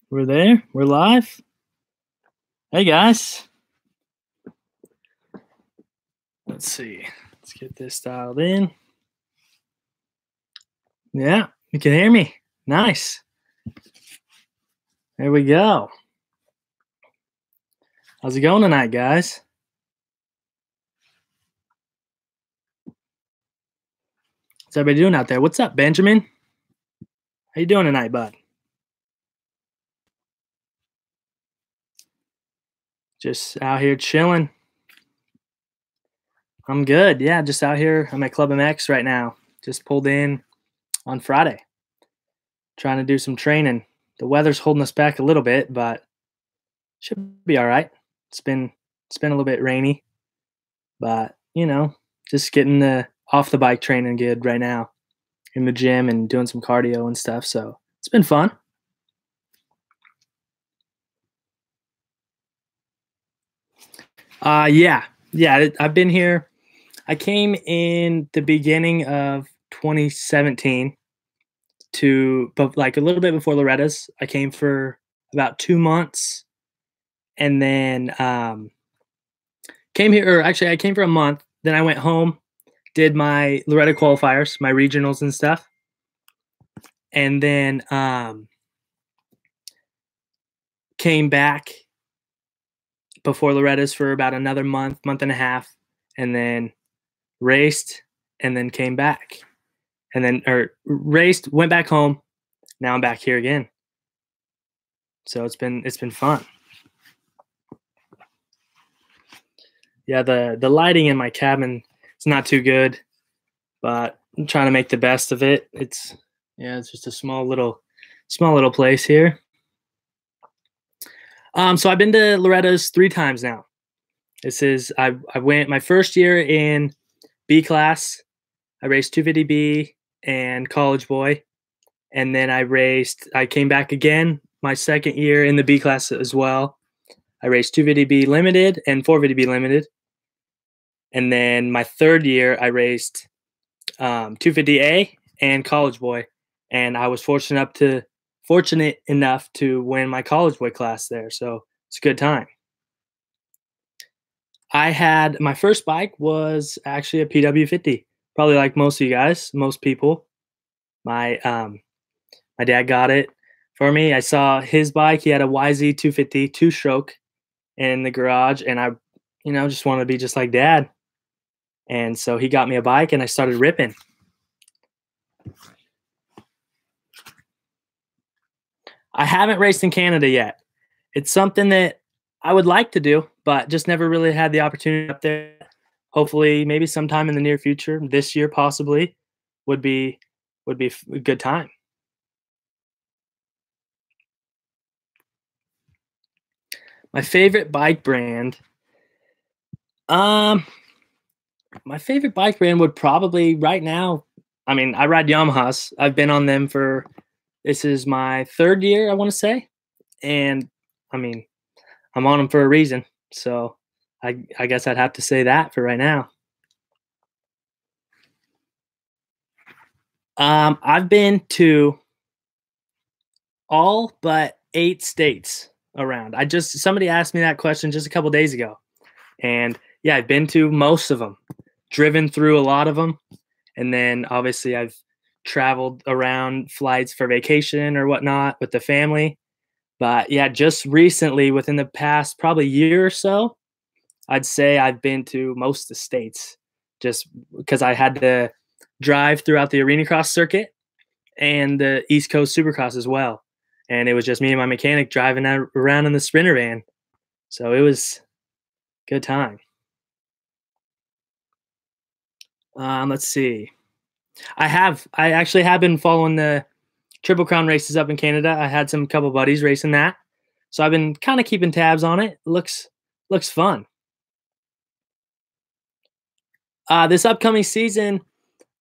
We're there. We're live. Hey, guys. Let's see. Let's get this dialed in. Yeah, you can hear me. Nice. There we go. How's it going tonight, guys? What's everybody doing out there? What's up, Benjamin? How you doing tonight, bud? Just out here chilling. I'm good. Yeah, just out here. I'm at Club MX right now. Just pulled in on Friday. Trying to do some training. The weather's holding us back a little bit, but should be all right. It's been a little bit rainy, but just getting the off the bike training good right now in the gym and doing some cardio and stuff. So it's been fun. Yeah. I've been here. I came in the beginning of 2017 but like a little bit before Loretta's. I came for about 2 months, and then came here. Or actually, I came for a month. Then I went home, did my Loretta qualifiers, my regionals and stuff, and then came back before Loretta's for about another month and a half, and then raced, and then came back, and then raced, went back home. Now I'm back here again. So it's been fun. Yeah, the lighting in my cabin is not too good, but I'm trying to make the best of it. It's just a small little place here. So I've been to Loretta's 3 times now. This is I went my first year in B class. I raced 250B and College Boy, and then I came back again my second year in the B class as well. I raced 250B Limited and 450B Limited, and then my third year I raced 250A and College Boy, and I was fortunate enough to win my College Boy class there. So it's a good time. I had my first bike was actually a PW50, probably like most of you guys, most people. My dad got it for me. I saw his bike. He had a YZ 250 2-stroke in the garage, and I, just wanted to be just like Dad. And so he got me a bike, and I started ripping. I haven't raced in Canada yet. It's something that I would like to do, but just never really had the opportunity up there. Hopefully, maybe sometime in the near future, this year possibly, would be a good time. My favorite bike brand. My favorite bike brand would probably right now. I mean, I ride Yamahas. I've been on them this is my 3rd year, I want to say, and I mean, I'm on them for a reason. So I guess I'd have to say that for right now. I've been to all but 8 states around. Somebody asked me that question just a couple days ago, and yeah, I've been to most of them, driven through a lot of them, and then obviously I've traveled around flights for vacation or whatnot with the family. But yeah, just recently, within the past probably year or so, I'd say I've been to most of the states, just because I had to drive throughout the Arena Cross circuit and the East Coast Supercross as well. And it was just me and my mechanic driving around in the Sprinter van. So it was a good time. Let's see. I actually have been following the Triple Crown races up in Canada. I had some couple buddies racing that, so I've been kind of keeping tabs on it. Looks fun. This upcoming season,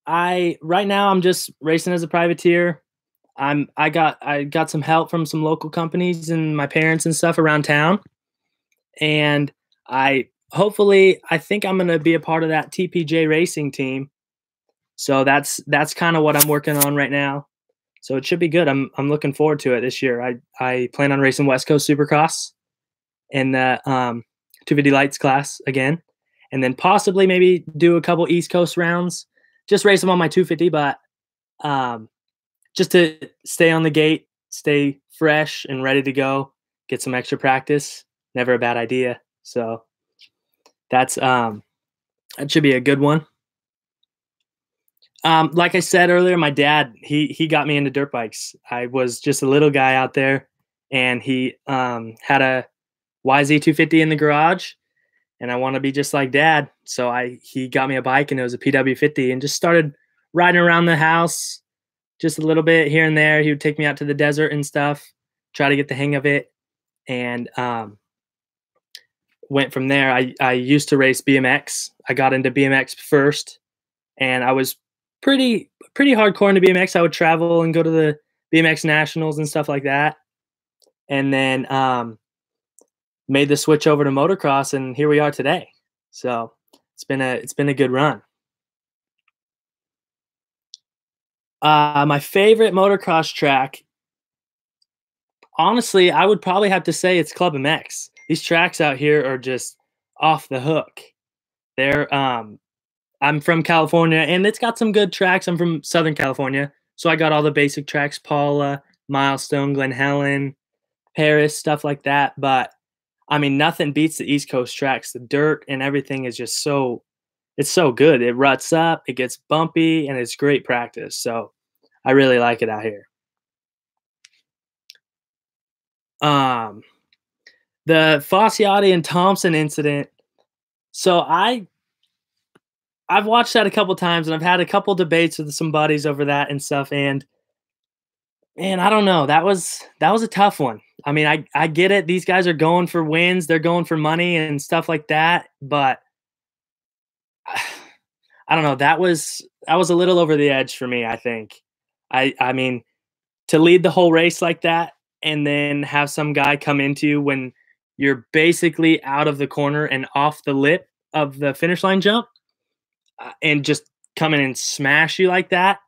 right now I'm just racing as a privateer. I got some help from some local companies and my parents and stuff around town, and I think I'm gonna be a part of that TPJ racing team So that's kind of what I'm working on right now. So it should be good. I'm looking forward to it this year. I plan on racing West Coast Supercross in the 250 lights class again, and then possibly maybe do a couple East Coast rounds. Just race them on my 250, but just to stay on the gate, stay fresh and ready to go, get some extra practice. Never a bad idea. So that's that should be a good one. Like I said earlier, my dad he got me into dirt bikes. I was just a little guy out there, and he had a YZ250 in the garage, and I want to be just like Dad. So he got me a bike, and it was a PW50, and just started riding around the house just a little bit here and there. He would take me out to the desert and stuff, try to get the hang of it, and went from there. I used to race BMX. I got into BMX first, and I was pretty hardcore into BMX. I would travel and go to the BMX nationals and stuff like that, and then made the switch over to motocross, and here we are today. So it's been a good run. My favorite motocross track, honestly, I would probably have to say it's Club MX. These tracks out here are just off the hook. They're I'm from California, and it's got some good tracks. I'm from Southern California, so I got all the basic tracks: Paula, Milestone, Glen Helen, Paris, stuff like that. But I mean, nothing beats the East Coast tracks. The dirt and everything is just it's so good. It ruts up, it gets bumpy, and it's great practice. So I really like it out here. The Fasciotti and Thompson incident. So I've watched that a couple times, and I've had a couple debates with some buddies over that and stuff. And man, I don't know. That was a tough one. I mean, I get it. These guys are going for wins. They're going for money and stuff like that. But I don't know. That was a little over the edge for me, I think. I mean, to lead the whole race like that and then have some guy come into you when you're basically out of the corner and off the lip of the finish line jump, and just come in and smash you like that.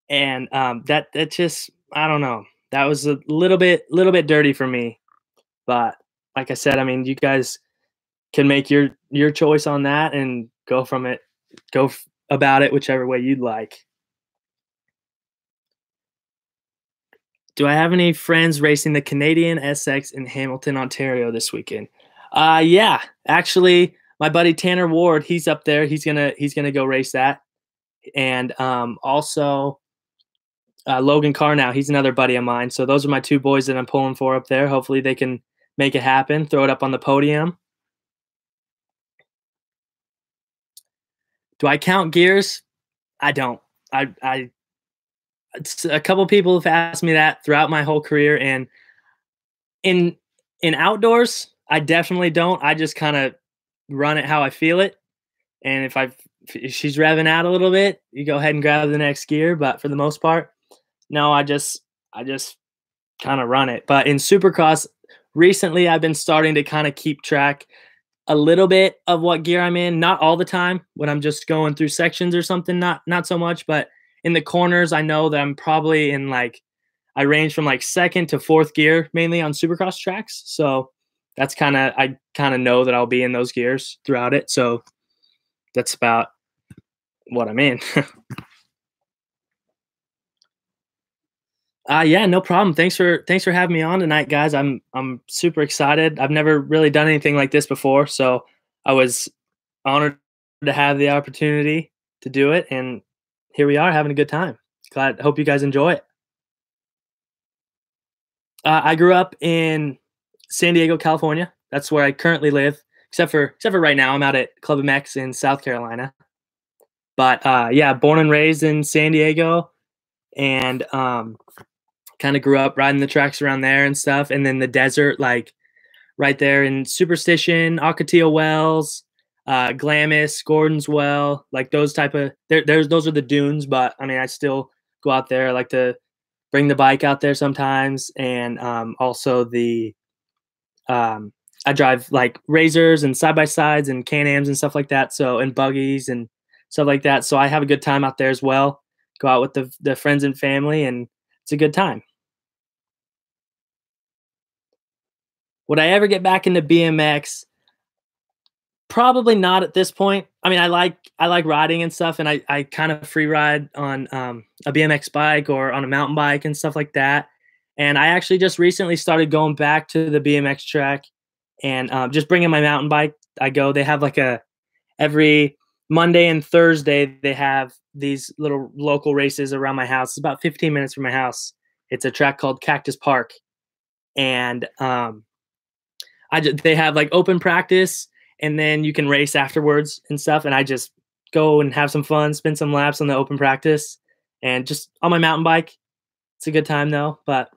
And that just, I don't know. That was a little bit dirty for me. But like I said, I mean, you guys can make your choice on that and go about it whichever way you'd like. Do I have any friends racing the Canadian SX in Hamilton, Ontario this weekend? Yeah, actually, my buddy Tanner Ward, he's up there. He's gonna go race that, and also Logan Carnow, he's another buddy of mine. So those are my two boys that I'm pulling for up there. Hopefully they can make it happen, throw it up on the podium. Do I count gears? I don't. A couple people have asked me that throughout my whole career, and in outdoors, I definitely don't. I just kind of run it how I feel it, and if she's revving out a little bit, you go ahead and grab the next gear. But for the most part, no, I just kind of run it. But in Supercross, recently I've been starting to kind of keep track a little bit of what gear I'm in. Not all the time when I'm just going through sections or something, not so much, but in the corners, I know that I'm probably in I range from second to fourth gear, mainly on Supercross tracks. So that's I kind of know that I'll be in those gears throughout it. So that's about what I'm in. Yeah, no problem. Thanks for having me on tonight, guys. I'm super excited. I've never really done anything like this before, so I was honored to have the opportunity to do it, and here we are having a good time. Hope you guys enjoy it. I grew up in San Diego, California. That's where I currently live, except for right now. I'm out at Club MX in South Carolina. But yeah, born and raised in San Diego, and kind of grew up riding the tracks around there and stuff. And then the desert, right there in Superstition, Ocotillo Wells, Glamis, Gordon's Well, those type of those are the dunes. But I mean, I still go out there. I like to bring the bike out there sometimes, and also I drive razors and side by sides and Can-Ams and stuff like that. So, and buggies and stuff like that. So I have a good time out there as well. Go out with the friends and family, and it's a good time. Would I ever get back into BMX? Probably not at this point. I mean, I like riding and stuff, and I kind of free ride on a BMX bike or on a mountain bike and stuff like that. And I actually just recently started going back to the BMX track and just bringing my mountain bike. I go. They have like a every Monday and Thursday they have these little local races around my house. It's about 15 minutes from my house. It's a track called Cactus Park, and they have like open practice, and then you can race afterwards and stuff. And I just go and have some fun, spin some laps on the open practice, and just on my mountain bike. It's a good time though. But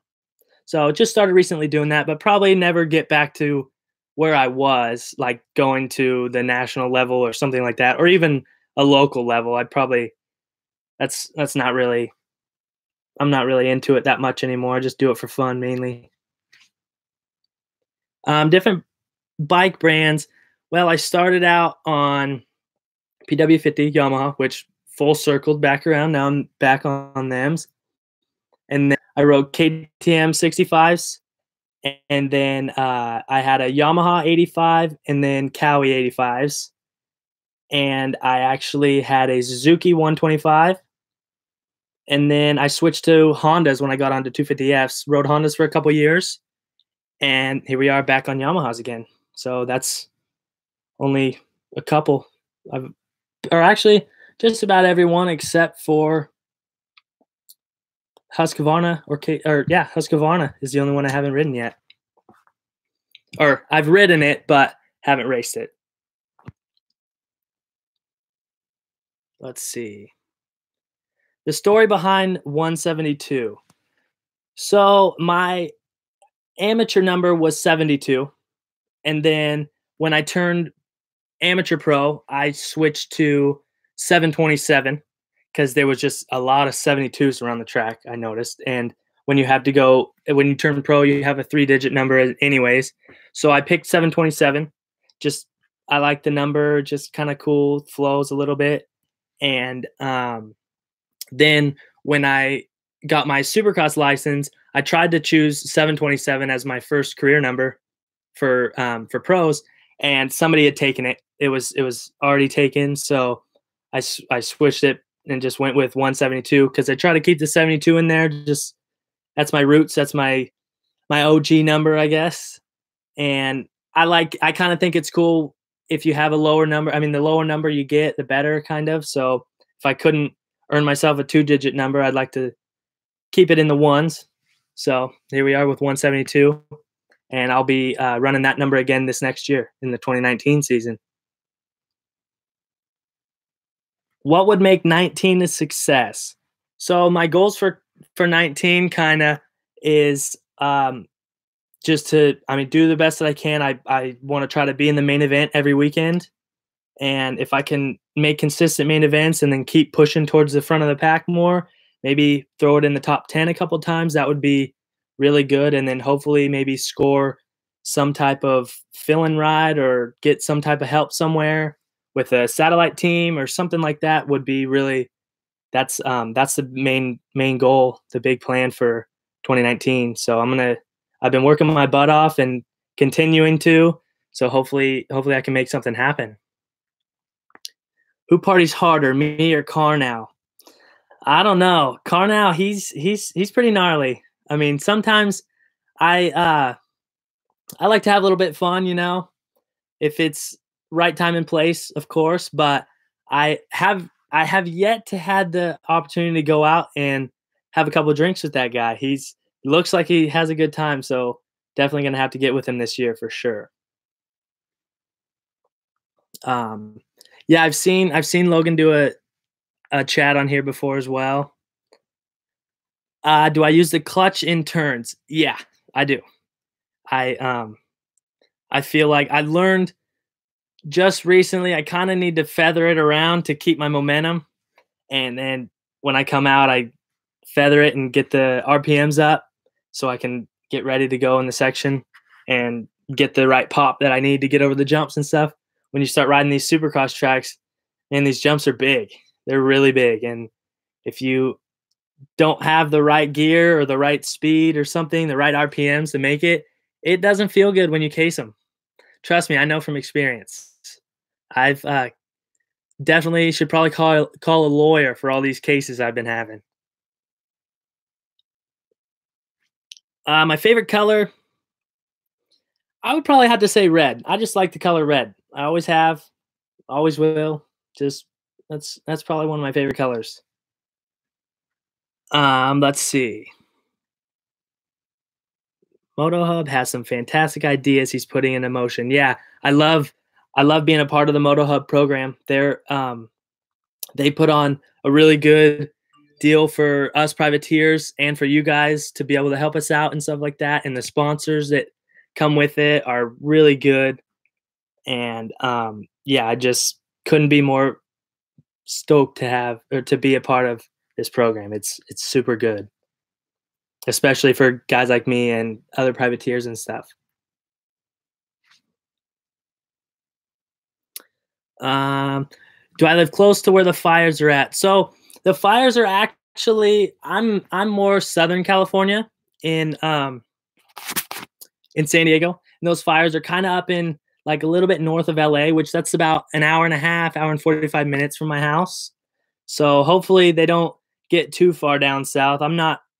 so just started recently doing that, but probably never get back to where I was, like going to the national level or something like that, or even a local level. I'd probably that's not really. I'm not really into it that much anymore. I just do it for fun mainly. Different bike brands. Well, I started out on PW50 Yamaha, which full circled back around. Now I'm back on them's. And then I rode KTM 65s. And then I had a Yamaha 85 and then Cowie 85s. And I actually had a Suzuki 125. And then I switched to Hondas when I got onto 250Fs. Rode Hondas for a couple years. And here we are back on Yamahas again. So that's only a couple. Or actually, just about everyone except for Husqvarna Husqvarna is the only one I haven't ridden yet. Or I've ridden it, but haven't raced it. Let's see. The story behind 172. So my amateur number was 72. And then when I turned amateur pro, I switched to 727 because there was just a lot of 72s around the track, I noticed. And when you turn pro, you have a 3-digit number anyways. So I picked 727. Just, I like the number, just kind of cool, flows a little bit. And then when I got my Supercross license, I tried to choose 727 as my first career number for pros, and somebody had taken it. It was already taken, so I switched it and just went with 172 because I try to keep the 72 in there. Just that's my roots. That's my OG number, I guess. And I kind of think it's cool if you have a lower number. I mean, the lower number you get, the better, kind of. So if I couldn't earn myself a 2-digit number, I'd like to keep it in the ones. So here we are with 172, and I'll be running that number again this next year in the 2019 season. What would make 19 a success? So my goals for 19 kind of is just to, do the best that I can. I want to try to be in the main event every weekend. And if I can make consistent main events and then keep pushing towards the front of the pack more, maybe throw it in the top 10 a couple times, that would be really good. And then hopefully maybe score some type of fill-in ride or get some type of help somewhere with a satellite team or something like that would be really, that's the main goal, the big plan for 2019. So I've been working my butt off and continuing to, so hopefully I can make something happen. Who parties harder, me or Carnow? I don't know. Carnow, he's pretty gnarly. I mean, sometimes I like to have a little bit of fun, if it's right time and place, of course. But I have yet to had the opportunity to go out and have a couple of drinks with that guy. Looks like he has a good time, so definitely gonna have to get with him this year for sure. Yeah, I've seen Logan do a chat on here before as well. Do I use the clutch in turns? Yeah, I do. I feel like I learned just recently I kind of need to feather it around to keep my momentum, and then when I come out, I feather it and get the RPMs up so I can get ready to go in the section and get the right pop that I need to get over the jumps and stuff. When you start riding these supercross tracks, and these jumps are big. They're really big, and if you don't have the right gear or the right speed or something, the right RPMs to make it, it doesn't feel good when you case them. Trust me, I know from experience. I've definitely should probably call a lawyer for all these cases I've been having. My favorite color, I would probably have to say red. I just like the color red. I always have, always will. Just that's probably one of my favorite colors. Let's see. MotoHub has some fantastic ideas he's putting into motion. Yeah, I love being a part of the MotoHub program. They put on a really good deal for us privateers and for you guys to be able to help us out and stuff like that. And the sponsors that come with it are really good. And yeah, I just couldn't be more stoked to have or to be a part of this program. It's super good, especially for guys like me and other privateers and stuff. Um, do I live close to where the fires are at? So the fires are actually I'm more Southern California in um in San Diego. And those fires are kind of up in like a little bit north of LA, which that's about an hour and a half, hour and 45 minutes from my house. So hopefully they don't get too far down south.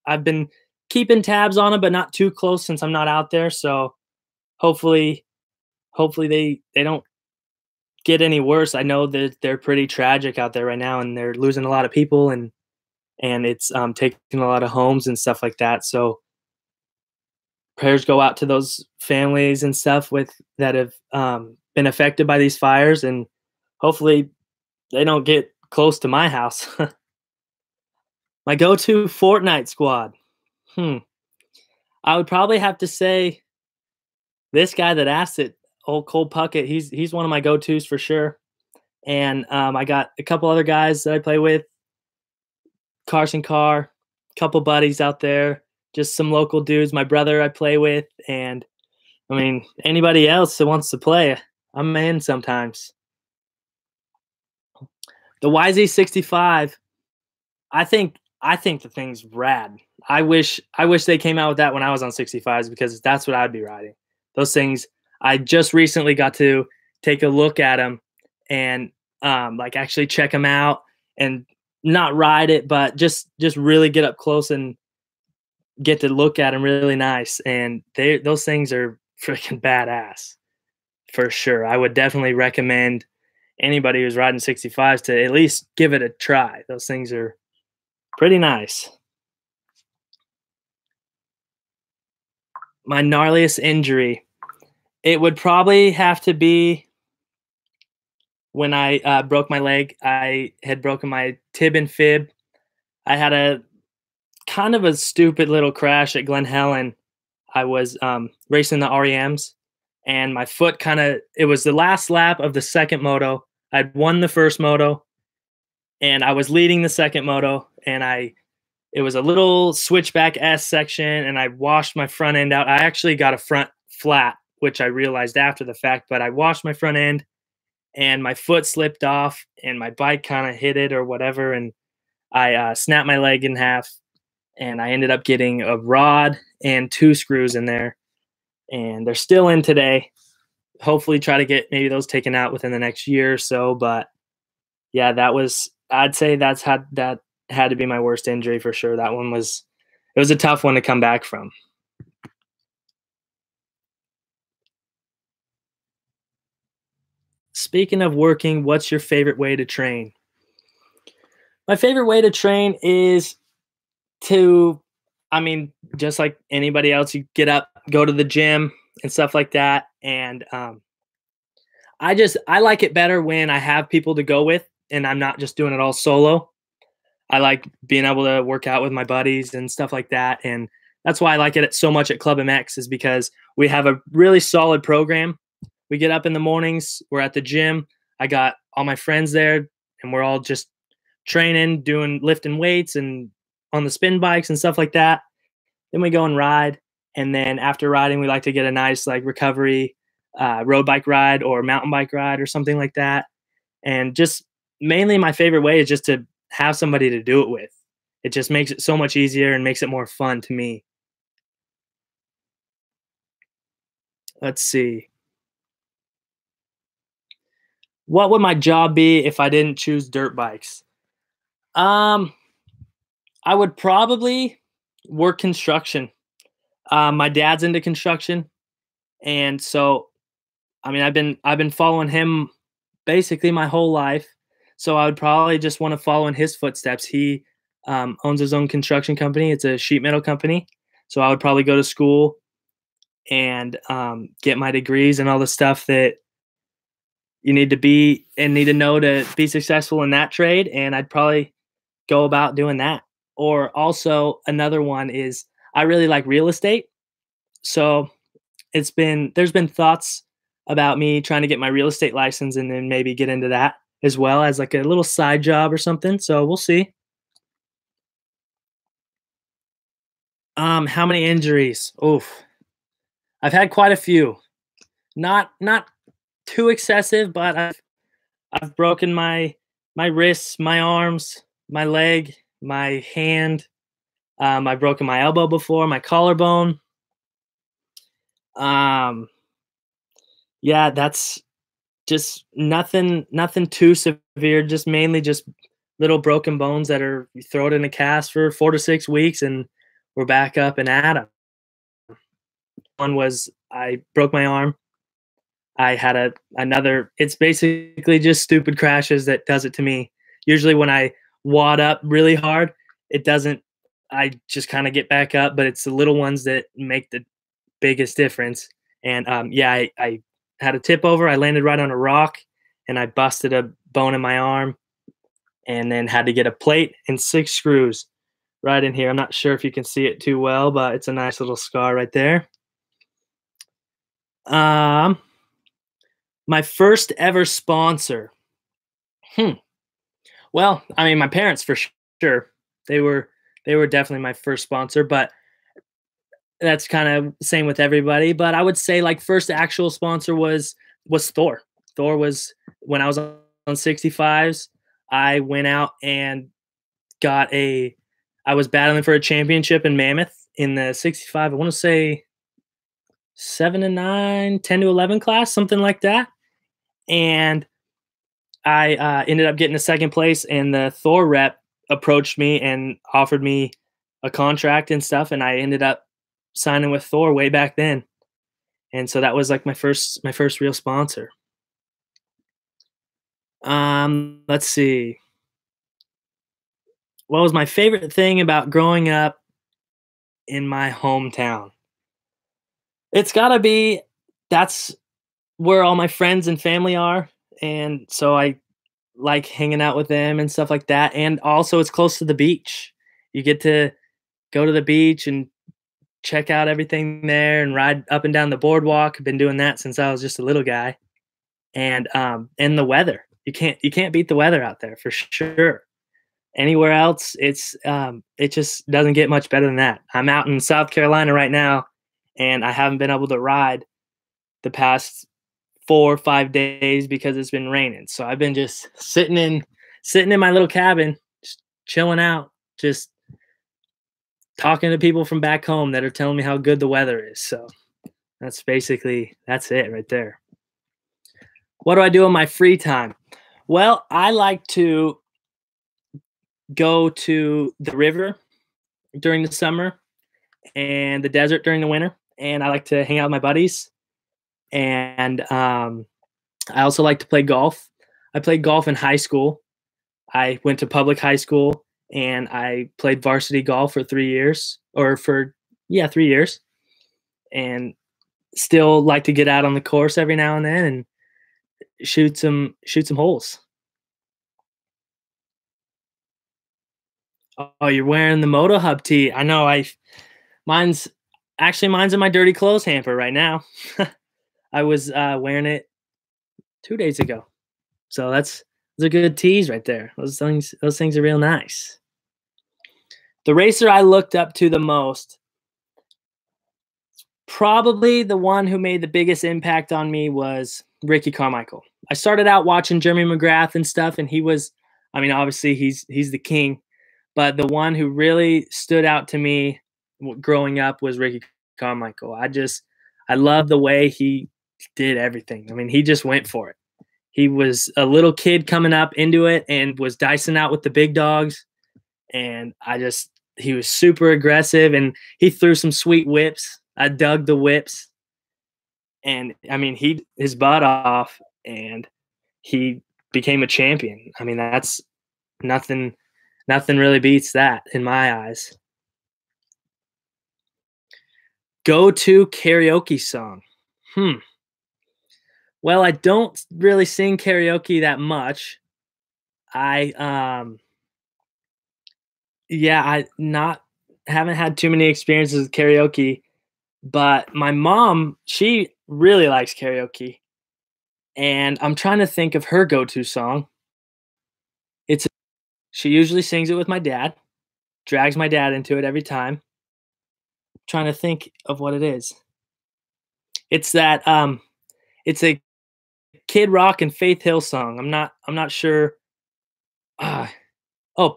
I've been keeping tabs on them, but not too close since I'm not out there. So hopefully, hopefully they don't get any worse. I know that they're pretty tragic out there right now, and they're losing a lot of people, and it's taking a lot of homes and stuff like that. So prayers go out to those families and stuff with that have been affected by these fires, and hopefully they don't get close to my house. My go-to Fortnite squad. Hmm. I would probably have to say this guy that asked it, old Cole Puckett. He's one of my go-tos for sure. And I got a couple other guys that I play with, Carson Carr, couple buddies out there, just some local dudes. My brother I play with, and I mean anybody else that wants to play, I'm in sometimes. The YZ65, I think the thing's rad. I wish they came out with that when I was on 65s because that's what I'd be riding. Those things I just recently got to take a look at them and like actually check them out and not ride it, but just really get up close and get to look at them really nice. And those things are freaking badass for sure. I would definitely recommend anybody who's riding 65s to at least give it a try. Those things are pretty nice. My gnarliest injury, it would probably have to be when I broke my leg. I had broken my tib and fib. I had a kind of a stupid little crash at Glen Helen. I was racing the REMs, and my foot it was the last lap of the second moto. I'd won the first moto, and I was leading the second moto, and it was a little switchback S section, and I washed my front end out. I actually got a front flat, which I realized after the fact, but I washed my front end, and my foot slipped off, and my bike kind of hit it or whatever, and I snapped my leg in half, and I ended up getting a rod and 2 screws in there, and they're still in today. Hopefully try to get maybe those taken out within the next year or so, but yeah, I'd say that had to be my worst injury for sure. It was a tough one to come back from. Speaking of working, what's your favorite way to train? My favorite way to train is just like anybody else, you get up, go to the gym and stuff like that. And I like it better when I have people to go with and I'm not just doing it all solo. I like being able to work out with my buddies and stuff like that. And that's why I like it so much at Club MX, is because we have a really solid program. We get up in the mornings, we're at the gym. I got all my friends there, and we're all just training, lifting weights and on the spin bikes and stuff like that. Then we go and ride. And then after riding, we like to get a nice like recovery road bike ride or mountain bike ride or something like that. And just mainly my favorite way is just to have somebody to do it with. It just makes it so much easier and makes it more fun to me. Let's see. What would my job be if I didn't choose dirt bikes? Um, I would probably work construction. My dad's into construction, and so I mean, I've been following him basically my whole life. So I would probably just want to follow in his footsteps. He owns his own construction company. It's a sheet metal company. So I would probably go to school and get my degrees and all the stuff that you need to be and need to know to be successful in that trade. And I'd probably go about doing that. Or also another one is I really like real estate. So there's been thoughts about me trying to get my real estate license and then maybe get into that as well as like a little side job or something. So we'll see. How many injuries? Oof. I've had quite a few. Not too excessive, but I've broken my wrists, my arms, my leg, my hand. I've broken my elbow before, my collarbone. Um, yeah, that's just nothing too severe. Just mainly just little broken bones that are you throw it in a cast for 4 to 6 weeks, and we're back up and at 'em. One was I broke my arm. I had another. It's basically just stupid crashes that does it to me. Usually when I wad up really hard, it doesn't. I just kind of get back up, but it's the little ones that make the biggest difference. And yeah, I had a tip over. I landed right on a rock, and I busted a bone in my arm, and then had to get a plate and 6 screws right in here. I'm not sure if you can see it too well, but it's a nice little scar right there. Um, my first ever sponsor. Hmm. Well, I mean, my parents for sure. They were they were definitely my first sponsor, but that's kind of same with everybody. But I would say like first actual sponsor was Thor. Thor was when I was on 65s. I went out and got a. I was battling for a championship in Mammoth in the 65. I want to say 7 to 9, 10 to 11 class, something like that. And I ended up getting a second place, and the Thor rep approached me and offered me a contract and stuff, and I ended up signing with Thor way back then. And so that was like my first real sponsor. Let's see. What was my favorite thing about growing up in my hometown? It's got to be that's where all my friends and family are, and so I like hanging out with them and stuff like that. And also, it's close to the beach. You get to go to the beach and check out everything there and ride up and down the boardwalk. I've been doing that since I was just a little guy. And the weather. You can't beat the weather out there for sure. Anywhere else, it just doesn't get much better than that. I'm out in South Carolina right now, and I haven't been able to ride the past 4 or 5 days because it's been raining. So I've been just sitting in my little cabin, just chilling out, just talking to people from back home that are telling me how good the weather is. So that's it right there. What do I do in my free time? Well, I like to go to the river during the summer and the desert during the winter, and I like to hang out with my buddies. And I also like to play golf. I played golf in high school. I went to public high school, and I played varsity golf for 3 years, or for yeah, 3 years, and still like to get out on the course every now and then and shoot some holes. Oh, you're wearing the MotoHub tee. I know. Mine's mine's in my dirty clothes hamper right now. I was wearing it 2 days ago. So those are good tees right there. Those things are real nice. The racer I looked up to the most, probably the one who made the biggest impact on me, was Ricky Carmichael. I started out watching Jeremy McGrath and stuff, and he was, I mean, obviously he's the king, but the one who really stood out to me growing up was Ricky Carmichael. I love the way he did everything. I mean, he just went for it. He was a little kid coming up into it and was dicing out with the big dogs. And he was super aggressive and he threw some sweet whips. I dug the whips. And I mean, his butt off and he became a champion. I mean, that's nothing really beats that in my eyes. Go-to karaoke song. Well, I don't really sing karaoke that much. I haven't had too many experiences with karaoke, but my mom, she really likes karaoke. And I'm trying to think of her go-to song. She usually sings it with my dad, drags my dad into it every time. Trying to think of what it is. It's it's a Kid Rock and Faith Hill song. I'm not sure.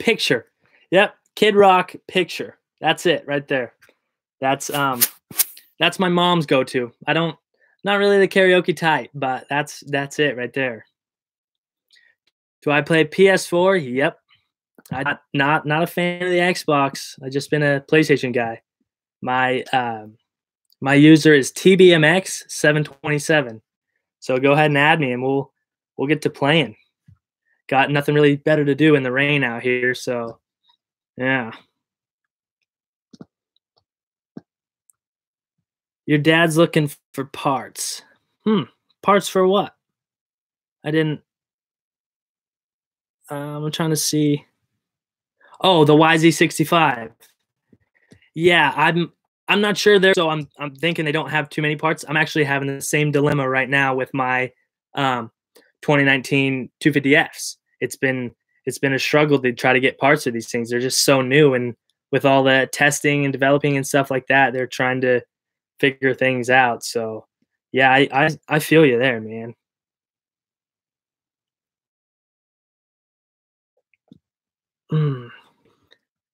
Picture. Yep, Kid Rock, Picture. That's it right there. That's my mom's go-to. Not really the karaoke type, but that's it right there. Do I play PS4? Yep. I'm not a fan of the Xbox. I've just been a PlayStation guy. My user is TBMX727. So go ahead and add me and we'll get to playing. Got nothing really better to do in the rain out here, so yeah. Your dad's looking for parts. Parts for what? I'm trying to see. Oh, the YZ65. Yeah, I'm not sure there, so I'm thinking they don't have too many parts. I'm actually having the same dilemma right now with my 2019 250Fs. It's been a struggle to try to get parts of these things. They're just so new, and with all the testing and developing and stuff like that, they're trying to figure things out. So yeah, I feel you there, man.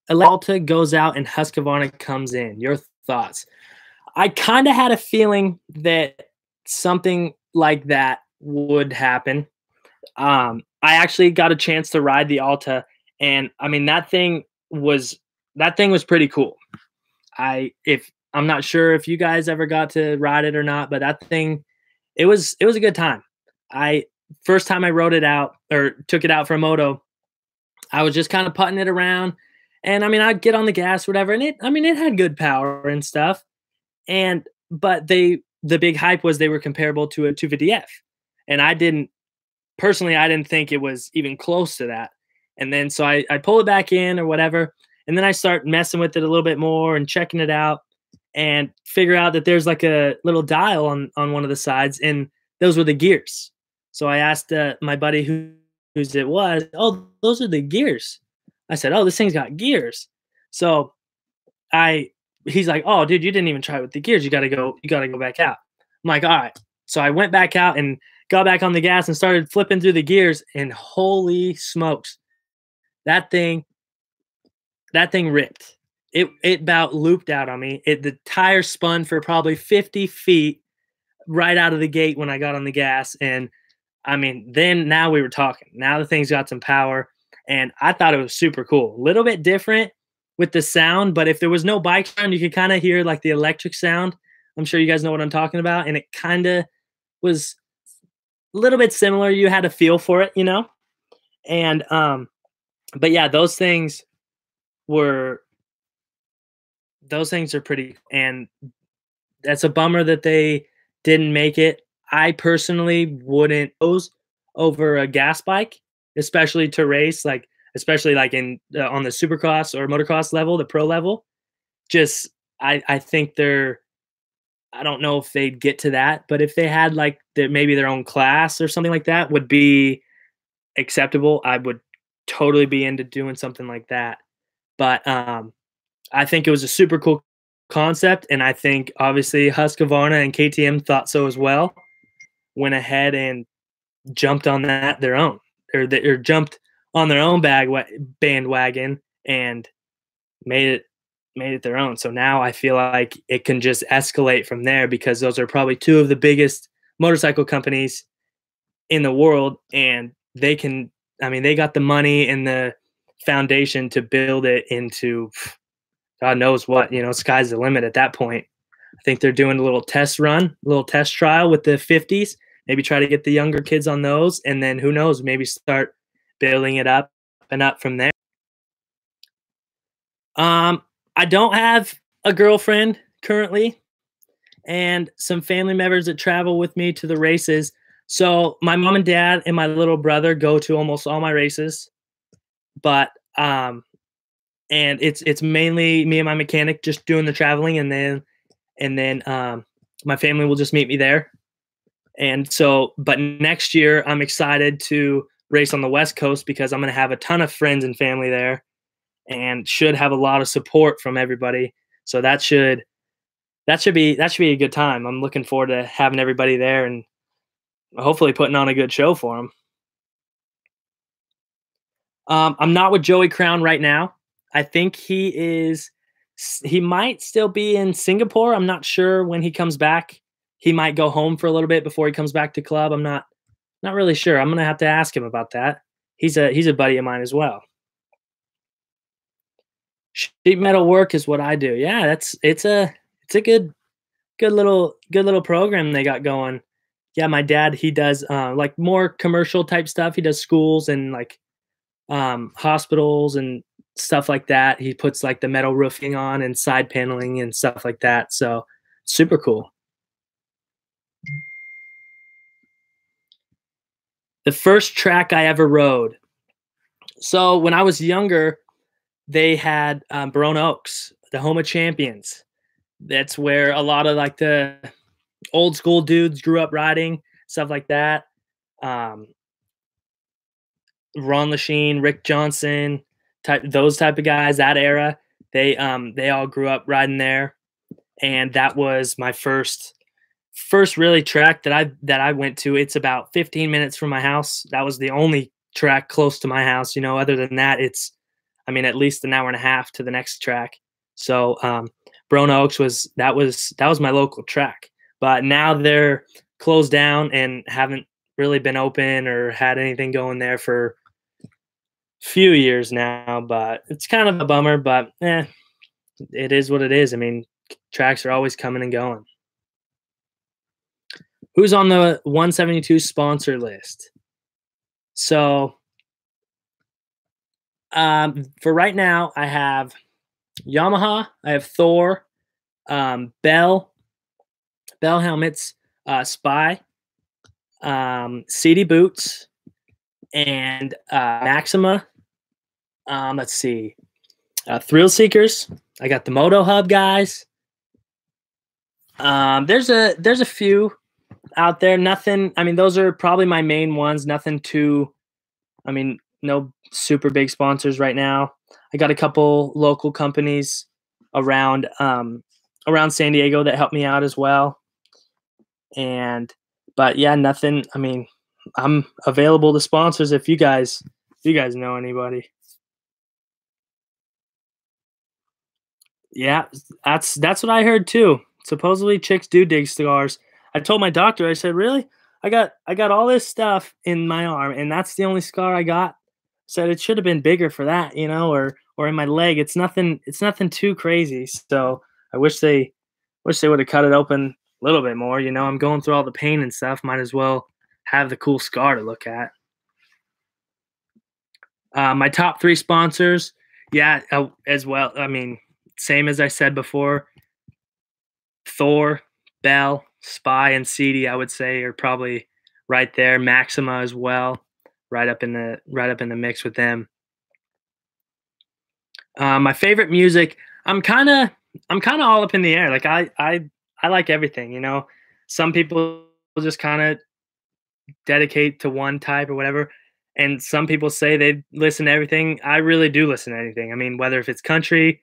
Alta goes out and Husqvarna comes in. Your thoughts? I kind of had a feeling that something like that would happen. I actually got a chance to ride the Alta, and I mean that thing was pretty cool. I'm not sure if you guys ever got to ride it or not, but that thing, it was a good time. First time I rode it out or took it out for a moto, I was just kind of putting it around, and I mean I'd get on the gas, whatever, and it had good power and stuff. But the big hype was they were comparable to a 250F, and I didn't think it was even close to that. And then so I pull it back in or whatever, and then I start messing with it a little bit more and checking it out, and figure out that there's like a little dial on one of the sides, and those were the gears. So I asked my buddy whose it was, "Oh, those are the gears." I said, "Oh, this thing's got gears." So he's like, "Oh, dude, you didn't even try it with the gears. You gotta go back out." I'm like, "All right." So I went back out and got back on the gas and started flipping through the gears, and holy smokes, that thing ripped. It about looped out on me. The tire spun for probably 50 feet right out of the gate when I got on the gas. And I mean, then now we were talking. Now the thing's got some power, and I thought it was super cool. A little bit different with the sound, but if there was no bike sound, you could kind of hear like the electric sound. I'm sure you guys know what I'm talking about. And it kind of was a little bit similar. You had a feel for it, you know? And, but yeah, those things are pretty, and that's a bummer that they didn't make it. I personally wouldn't those over a gas bike, especially to race, especially in on the supercross or motocross level, the pro level. Just I think I don't know if they'd get to that, but if they had maybe their own class or something like that would be acceptable. I would totally be into doing something like that. But I think it was a super cool concept, and I think obviously Husqvarna and KTM thought so as well. Went ahead and jumped on that their own, or jumped on their own bandwagon and made it made it their own. So now I feel like it can just escalate from there because those are probably two of the biggest motorcycle companies in the world, and they can, I mean, they got the money and the foundation to build it into God knows what, sky's the limit at that point. I think they're doing a little test run, a little test trial with the 50s, maybe try to get the younger kids on those, and then who knows, maybe start building it up and up from there. I don't have a girlfriend currently, and some family members that travel with me to the races. So my mom and dad and my little brother go to almost all my races, but and it's mainly me and my mechanic just doing the traveling, and then my family will just meet me there. And so, but next year I'm excited to race on the West Coast because I'm going to have a ton of friends and family there, and should have a lot of support from everybody. So that should be a good time. I'm looking forward to having everybody there and hopefully putting on a good show for them. I'm not with Joey Crown right now. I think he might still be in Singapore. I'm not sure when he comes back. He might go home for a little bit before he comes back to club. I'm not really sure. I'm gonna have to ask him about that. He's a buddy of mine as well. Sheet metal work is what I do. Yeah, it's a good little program they got going. Yeah, my dad, he does like more commercial type stuff. He does schools and like hospitals and stuff like that. He puts like the metal roofing on and side paneling and stuff like that. So super cool. The first track I ever rode. So when I was younger, they had Barone Oaks, the home of champions. That's where a lot of like the old school dudes grew up riding, stuff like that. Um, Ron Lachine, Rick Johnson, those type of guys, that era, they all grew up riding there, and that was my first really track that I went to. It's about 15 minutes from my house. That was the only track close to my house. Other than that, it's, I mean, at least an hour and a half to the next track. So Barone Oaks was my local track, but now they're closed down and haven't really been open or had anything going there for few years now, but it's kind of a bummer, but it is what it is. I mean, tracks are always coming and going. Who's on the 172 sponsor list? So for right now, I have Yamaha, I have Thor, Bell helmets, Spy, CD boots, and Maxima. Let's see. Thrill Seekers. I got the MotoHub guys. There's a few out there. Nothing. I mean, those are probably my main ones. Nothing too. I mean, no super big sponsors right now. I got a couple local companies around San Diego that help me out as well. But yeah, nothing. I mean, I'm available to sponsors if you guys know anybody. Yeah, that's what I heard too. Supposedly chicks do dig cigars. I told my doctor, I said, "Really? I got all this stuff in my arm and that's the only scar I got." Said it should have been bigger for that, or in my leg. It's nothing too crazy. So I wish they would have cut it open a little bit more. I'm going through all the pain and stuff. Might as well have the cool scar to look at. My top 3 sponsors, yeah, as well. I mean, same as I said before, Thor, Bell, Spy, and CD, I would say, are probably right there. Maxima as well, right up in the mix with them. My favorite music, I'm kind of all up in the air. Like I like everything. Some people just kind of dedicate to one type or whatever. And some people say they listen to everything. I really do listen to anything. I mean, whether if it's country,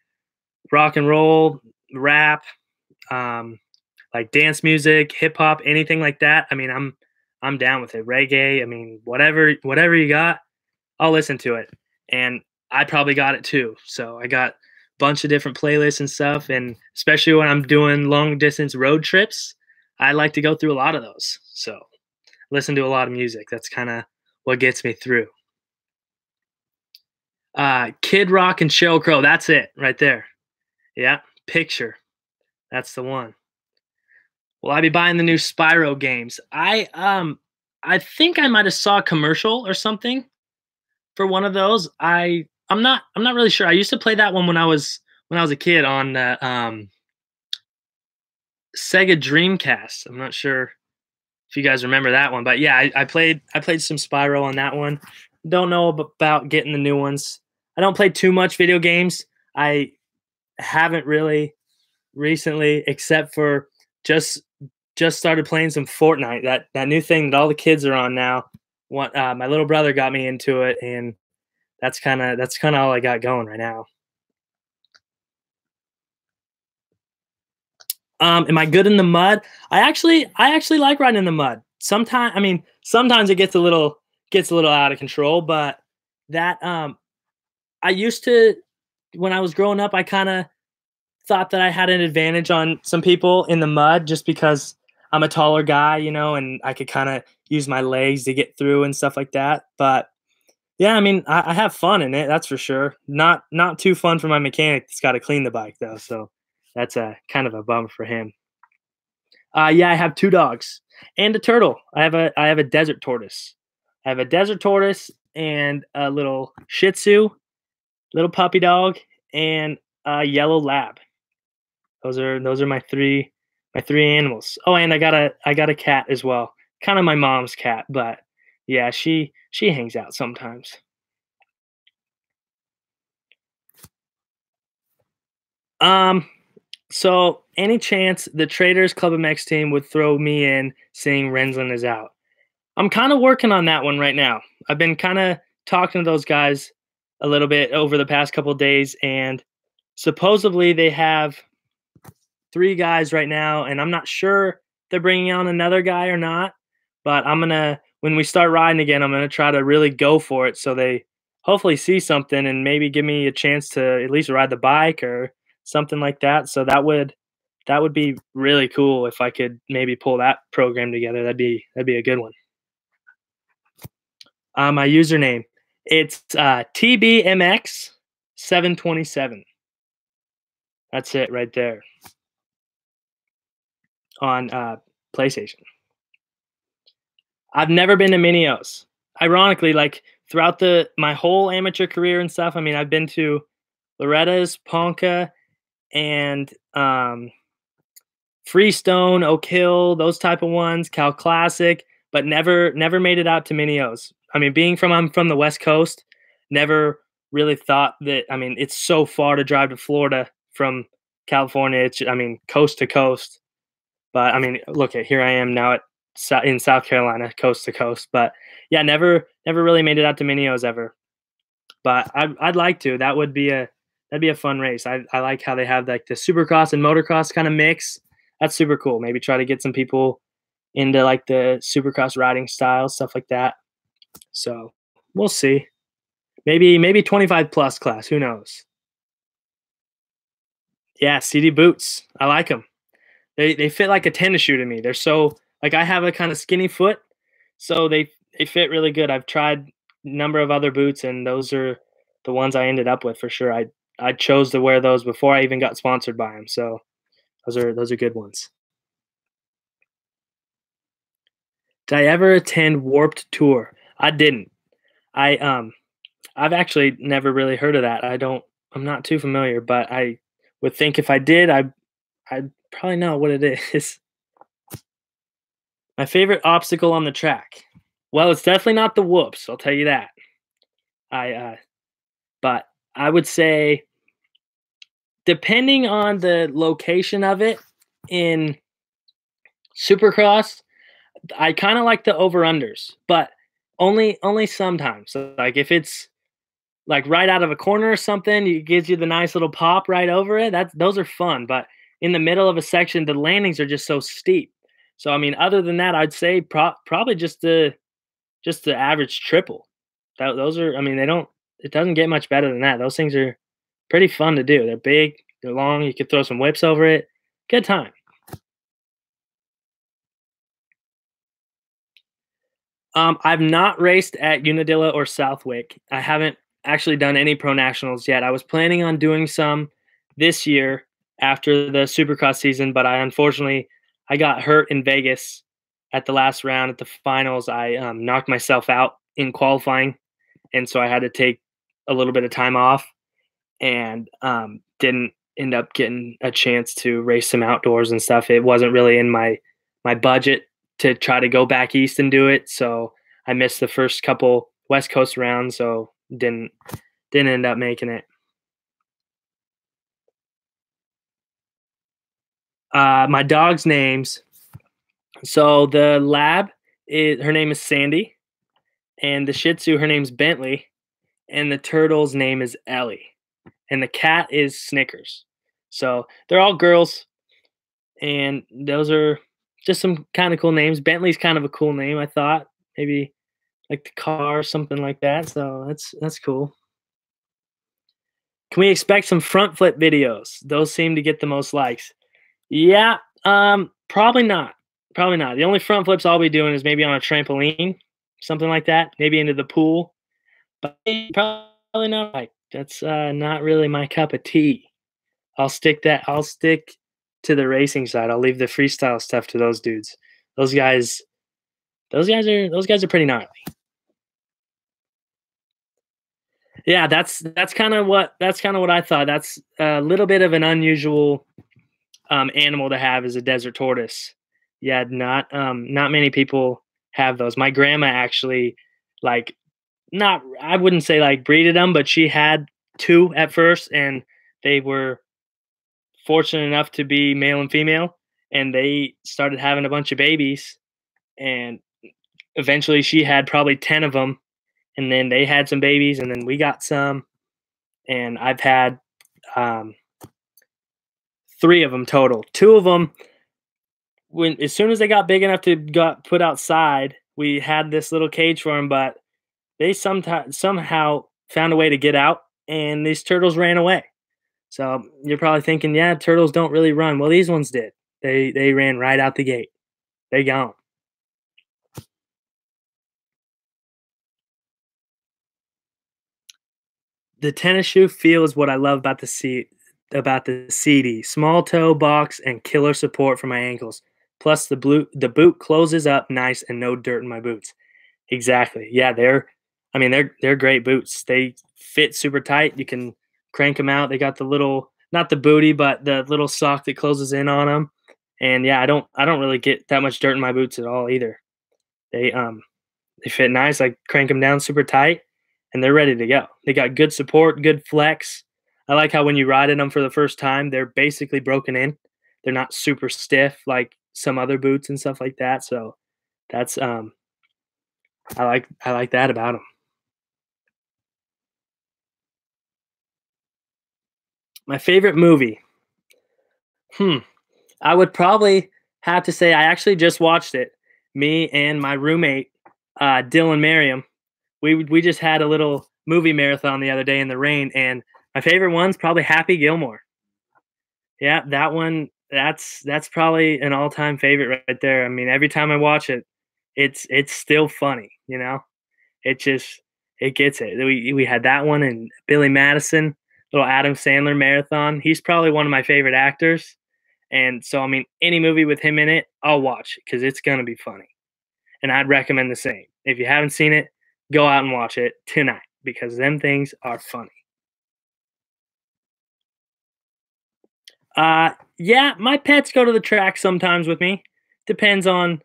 rock and roll, rap, like dance music, hip hop, anything like that. I mean, I'm down with it. Reggae, I mean, whatever you got, I'll listen to it. And I probably got it too. So I got a bunch of different playlists and stuff. And especially when I'm doing long distance road trips, I like to go through a lot of those. So listen to a lot of music. That's kind of what gets me through. Kid Rock and Sheryl Crow. That's it right there. Yeah, Picture. That's the one. Will I be buying the new Spyro games? I think I might have saw a commercial or something for one of those. I'm not really sure. I used to play that one when I was a kid on the Sega Dreamcast. I'm not sure if you guys remember that one, but yeah, I played some Spyro on that one. Don't know about getting the new ones. I don't play too much video games. I haven't really recently, except for just just started playing some Fortnite. That new thing that all the kids are on now. What my little brother got me into it, and that's kind of all I got going right now. Am I good in the mud? I actually like riding in the mud. Sometimes, I mean, sometimes it gets a little out of control, but that I used to when I was growing up, I kind of thought that I had an advantage on some people in the mud just because I'm a taller guy, and I could kind of use my legs to get through and stuff like that. But yeah, I mean, I have fun in it, that's for sure. Not too fun for my mechanic that's got to clean the bike though, so that's a kind of a bummer for him. Yeah, I have two dogs and a turtle. I have a desert tortoise. I have a desert tortoise and a little Shih Tzu, little puppy dog, and a yellow lab. Those are my three animals. Oh, and I got a cat as well. Kind of my mom's cat, but yeah, she hangs out sometimes. Um, so any chance the Traders Club MX team would throw me in seeing Rensland is out? I'm kind of working on that one right now. I've been kind of talking to those guys a little bit over the past couple of days, and supposedly they have three guys right now, and I'm not sure if they're bringing on another guy or not. But when we start riding again, I'm gonna try to really go for it, so they hopefully see something and maybe give me a chance to at least ride the bike or something like that. So that would be really cool if I could maybe pull that program together. That'd be a good one. My username, it's TBMX 727. That's it right there on PlayStation. I've never been to Minios. Ironically, like throughout the my whole amateur career and stuff, I mean, I've been to Loretta's, Ponca, and Freestone, Oak Hill, those type of ones, Cal Classic, but never made it out to Minios. I mean, I'm from the West Coast, never really thought that. I mean, it's so far to drive to Florida from California. It's I mean, coast to coast. But I mean, look at here I am now in South Carolina, coast to coast. But yeah, never really made it out to Minios ever. But I'd like to. That'd be a fun race. I like how they have like the supercross and motocross kind of mix. That's super cool. Maybe try to get some people into like the supercross riding style, stuff like that. So we'll see. Maybe 25 plus class. Who knows? Yeah, CD boots. I like them. They fit like a tennis shoe to me. They're so like I have a kind of skinny foot, so they fit really good. I've tried a number of other boots, and those are the ones I ended up with for sure. I chose to wear those before I even got sponsored by them. So those are good ones. Did I ever attend Warped Tour? I didn't. I've actually never really heard of that. I'm not too familiar, but I would think if I did, I'd probably know what it is. My favorite obstacle on the track. Well, it's definitely not the whoops, I'll tell you that. I but I would say depending on the location of it in Supercross, I kind of like the over unders, but only sometimes. So like if it's like right out of a corner or something, it gives you the nice little pop right over it. Those are fun, but in the middle of a section, the landings are just so steep. So I mean, other than that, I'd say probably just the average triple. Those are, I mean, they don't. It doesn't get much better than that. Those things are pretty fun to do. They're big, they're long. You could throw some whips over it. Good time. I've not raced at Unadilla or Southwick. I haven't actually done any pro nationals yet. I was planning on doing some this year after the Supercross season, but I unfortunately I got hurt in Vegas at the last round at the finals. I knocked myself out in qualifying, and so I had to take a little bit of time off and didn't end up getting a chance to race some outdoors and stuff. It wasn't really in my budget to try to go back east and do it, so I missed the first couple West Coast rounds, so didn't end up making it. My dog's names. So the lab is her name is Sandy, and the Shih Tzu her name's Bentley, and the turtle's name is Ellie, and the cat is Snickers. So they're all girls, and those are just some kind of cool names. Bentley's kind of a cool name, I thought. Maybe like the car or something like that. So that's cool. Can we expect some front flip videos? Those seem to get the most likes. Yeah, probably not. Probably not. The only front flips I'll be doing is maybe on a trampoline, something like that, maybe into the pool. But probably not. Like that's not really my cup of tea. I'll stick to the racing side. I'll leave the freestyle stuff to those dudes. Those guys those guys are pretty gnarly. Yeah, that's kind of what I thought. That's a little bit of an unusual animal to have is a desert tortoise. Yeah, not many people have those. My grandma actually like not I wouldn't say like breeded them, but she had two at first, and they were fortunate enough to be male and female, and they started having a bunch of babies, and eventually she had probably 10 of them, and then they had some babies, and then we got some, and I've had um, three of them total. Two of them, when as soon as they got big enough to got put outside, we had this little cage for them, but they sometimes somehow found a way to get out, and these turtles ran away. So you're probably thinking, yeah, turtles don't really run. Well, these ones did. They ran right out the gate. They gone. The tennis shoe feel is what I love about the CD. Small toe box and killer support for my ankles. Plus the boot closes up nice and no dirt in my boots. Exactly. Yeah, they're great boots. They fit super tight. You can crank them out. They got the little not the booty, but the little sock that closes in on them. And yeah, I don't really get that much dirt in my boots at all either. They they fit nice. I crank them down super tight, and they're ready to go. They got good support, good flex. I like how when you ride in them for the first time, they're basically broken in. They're not super stiff like some other boots and stuff like that. So that's I like that about them. My favorite movie. Hmm. I would probably have to say I actually just watched it. Me and my roommate, Dylan Merriam. We just had a little movie marathon the other day in the rain, and my favorite one's probably Happy Gilmore. Yeah, that one. That's probably an all time favorite right there. I mean, every time I watch it, it's still funny. You know, it just it gets it. We had that one and Billy Madison, little Adam Sandler marathon. He's probably one of my favorite actors, and so I mean, any movie with him in it, I'll watch because it's gonna be funny. And I'd recommend the same. If you haven't seen it, go out and watch it tonight because them things are funny. Yeah, my pets go to the track sometimes with me. Depends on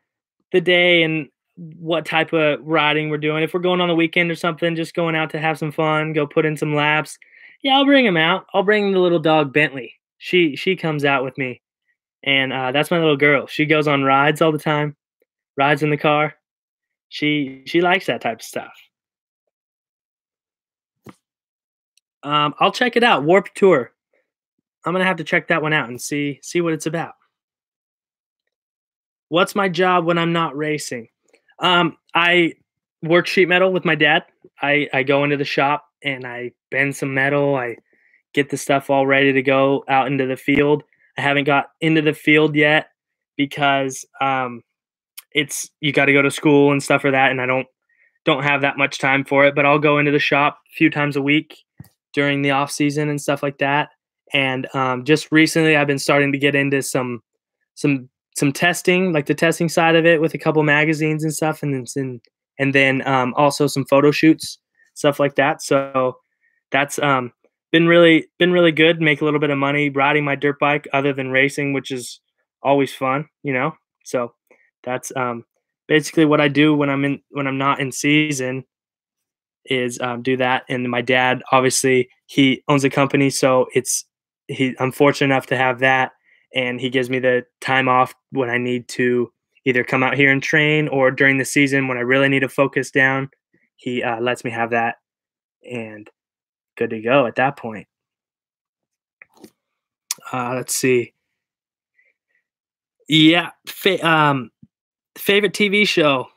the day and what type of riding we're doing. If we're going on the weekend or something, just going out to have some fun, go put in some laps. Yeah, I'll bring him out. I'll bring the little dog Bentley. She comes out with me, and that's my little girl. She goes on rides all the time. Rides in the car. She likes that type of stuff. I'll check it out. Warp Tour. I'm gonna have to check that one out and see what it's about. What's my job when I'm not racing? I work sheet metal with my dad. I go into the shop and I bend some metal. I get the stuff all ready to go out into the field. I haven't got into the field yet because it's you got to go to school and stuff for that, and I don't have that much time for it. But I'll go into the shop a few times a week during the off season and stuff like that. And just recently, I've been starting to get into some some testing, like the testing side of it, with a couple magazines and stuff, and then also some photo shoots, stuff like that. So that's been really good. Make a little bit of money riding my dirt bike, other than racing, which is always fun, you know. So that's basically what I do when I'm not in season is do that. And my dad, obviously, he owns a company, so I'm fortunate enough to have that, and he gives me the time off when I need to either come out here and train, or during the season when I really need to focus down. He lets me have that, and good to go at that point. Let's see. Yeah, favorite TV show.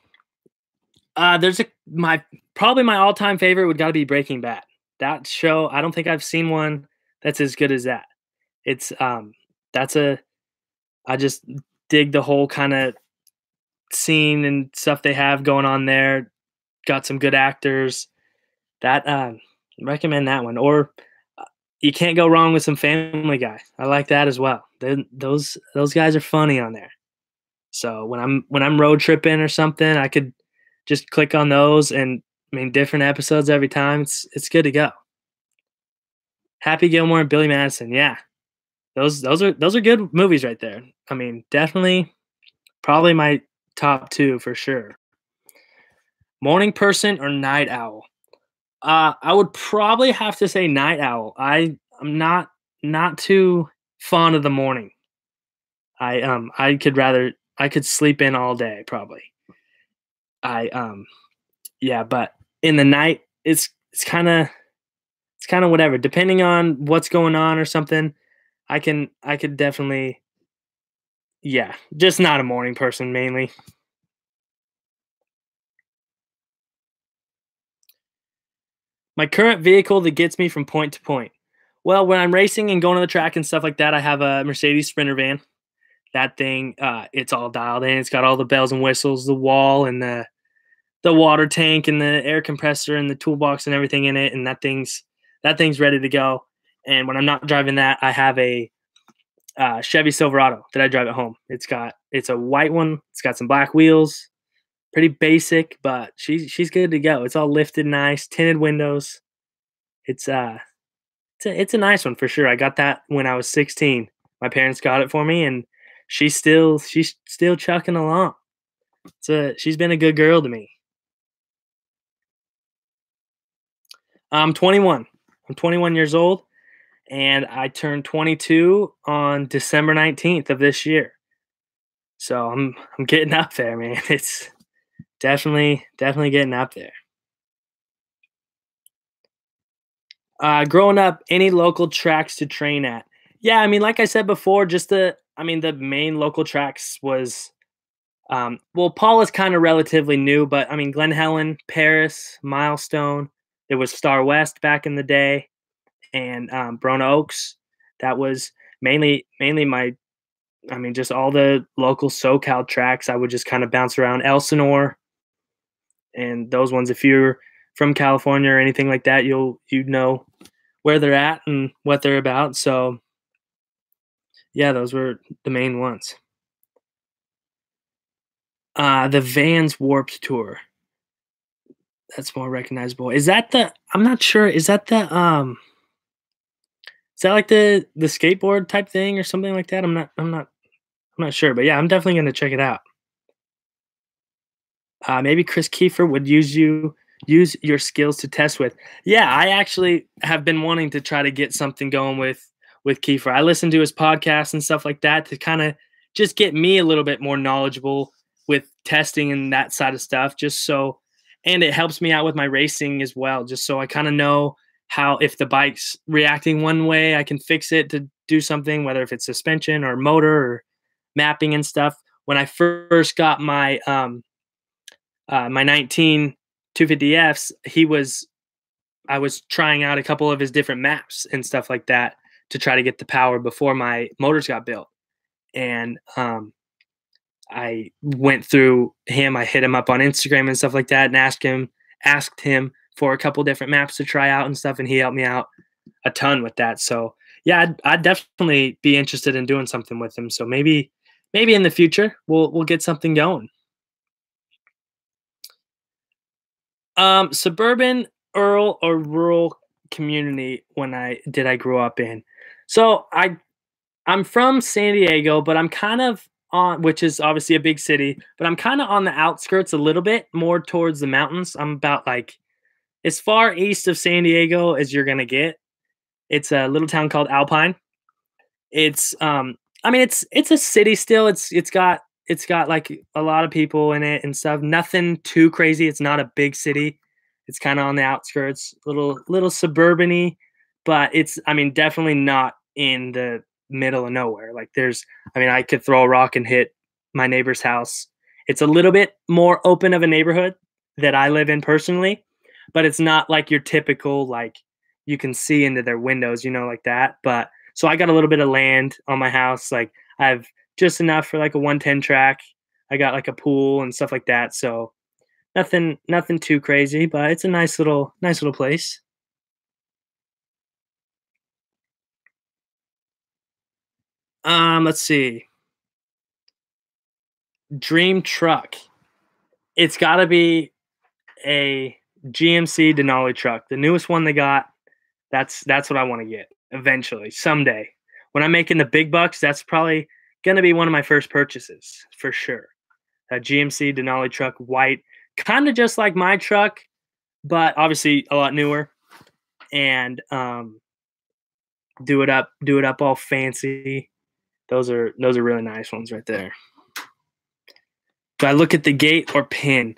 There's a my probably my all-time favorite would gotta be Breaking Bad. That show, I don't think I've seen one that's as good as that. It's that's a I just dig the whole kind of scene and stuff they have going on there. Got some good actors. That recommend that one. Or you can't go wrong with some Family Guy. I like that as well. Those guys are funny on there. So when I'm road tripping or something, I could just click on those, and I mean, different episodes every time. It's good to go. Happy Gilmore and Billy Madison. Yeah. Those are good movies right there. I mean, definitely probably my top 2 for sure. Morning person or night owl? I would probably have to say night owl. I'm not too fond of the morning. I could sleep in all day probably. I Yeah, but in the night it's kind of whatever. Depending on what's going on or something, I could definitely, yeah, just not a morning person mainly. My current vehicle that gets me from point to point. Well, when I'm racing and going to the track and stuff like that, I have a Mercedes Sprinter van. That thing, it's all dialed in. It's got all the bells and whistles, the wall and the water tank and the air compressor and the toolbox and everything in it, and that thing's ready to go. And when I'm not driving that, I have a Chevy Silverado that I drive at home. It's a white one. It's got some black wheels. Pretty basic, but she's good to go. It's all lifted nice, tinted windows. It's it's a nice one for sure. I got that when I was 16. My parents got it for me, and she's still chucking along. She's been a good girl to me. I'm 21. I'm 21 years old, and I turned 22 on December 19th of this year. So I'm getting up there, man. It's definitely getting up there. Growing up, any local tracks to train at? Yeah, I mean, like I said before, the main local tracks was, well, Paul is kind of relatively new, but I mean, Glen Helen, Paris, Milestone. There was Star West back in the day, and Brona Oaks. That was mainly my, I mean, just all the local SoCal tracks. I would just kind of bounce around Elsinore and those ones. If you're from California or anything like that, you'd know where they're at and what they're about. So yeah, those were the main ones. The Vans Warped Tour. That's more recognizable. Is that the? I'm not sure. Is that the? Is that like the skateboard type thing or something like that? I'm not sure. But yeah, I'm definitely gonna check it out. Maybe Chris Kiefer would use your skills to test with. Yeah, I actually have been wanting to try to get something going with Kiefer. I listen to his podcast and stuff like that to kind of just get me a little bit more knowledgeable with testing and that side of stuff. Just so, and it helps me out with my racing as well. Just so I kind of know how, if the bike's reacting one way, I can fix it to do something, whether if it's suspension or motor or mapping and stuff. when I first got my 19 250Fs, I was trying out a couple of his different maps and stuff like that to try to get the power before my motors got built. And I went through him. I hit him up on Instagram and stuff like that, and asked him for a couple different maps to try out and stuff, and he helped me out a ton with that. So yeah, I'd definitely be interested in doing something with him. So maybe in the future we'll get something going. Suburban, Earl, or rural community I grew up in? So I'm from San Diego, but I'm kind of on, which is obviously a big city, but I'm kind of on the outskirts a little bit more towards the mountains. I'm about like as far east of San Diego as you're gonna get. It's a little town called Alpine. It's I mean it's a city still. It's got like a lot of people in it and stuff. Nothing too crazy. It's not a big city. It's kind of on the outskirts, little suburban-y, but it's, I mean, definitely not in the middle of nowhere. Like I mean, I could throw a rock and hit my neighbor's house. It's a little bit more open of a neighborhood that I live in personally, but it's not like your typical, like you can see into their windows, like that. But so I got a little bit of land on my house. Like I have just enough for like a 110 track. I got like a pool and stuff like that. So nothing too crazy, but it's a nice little place. Let's see. Dream truck. It's got to be a GMC Denali truck, the newest one they got. That's what I want to get eventually, someday. When I'm making the big bucks, that's probably gonna be one of my first purchases for sure. A GMC Denali truck, white, kind of just like my truck, but obviously a lot newer. And do it up all fancy. Those are really nice ones right there. Do I look at the gate or pin?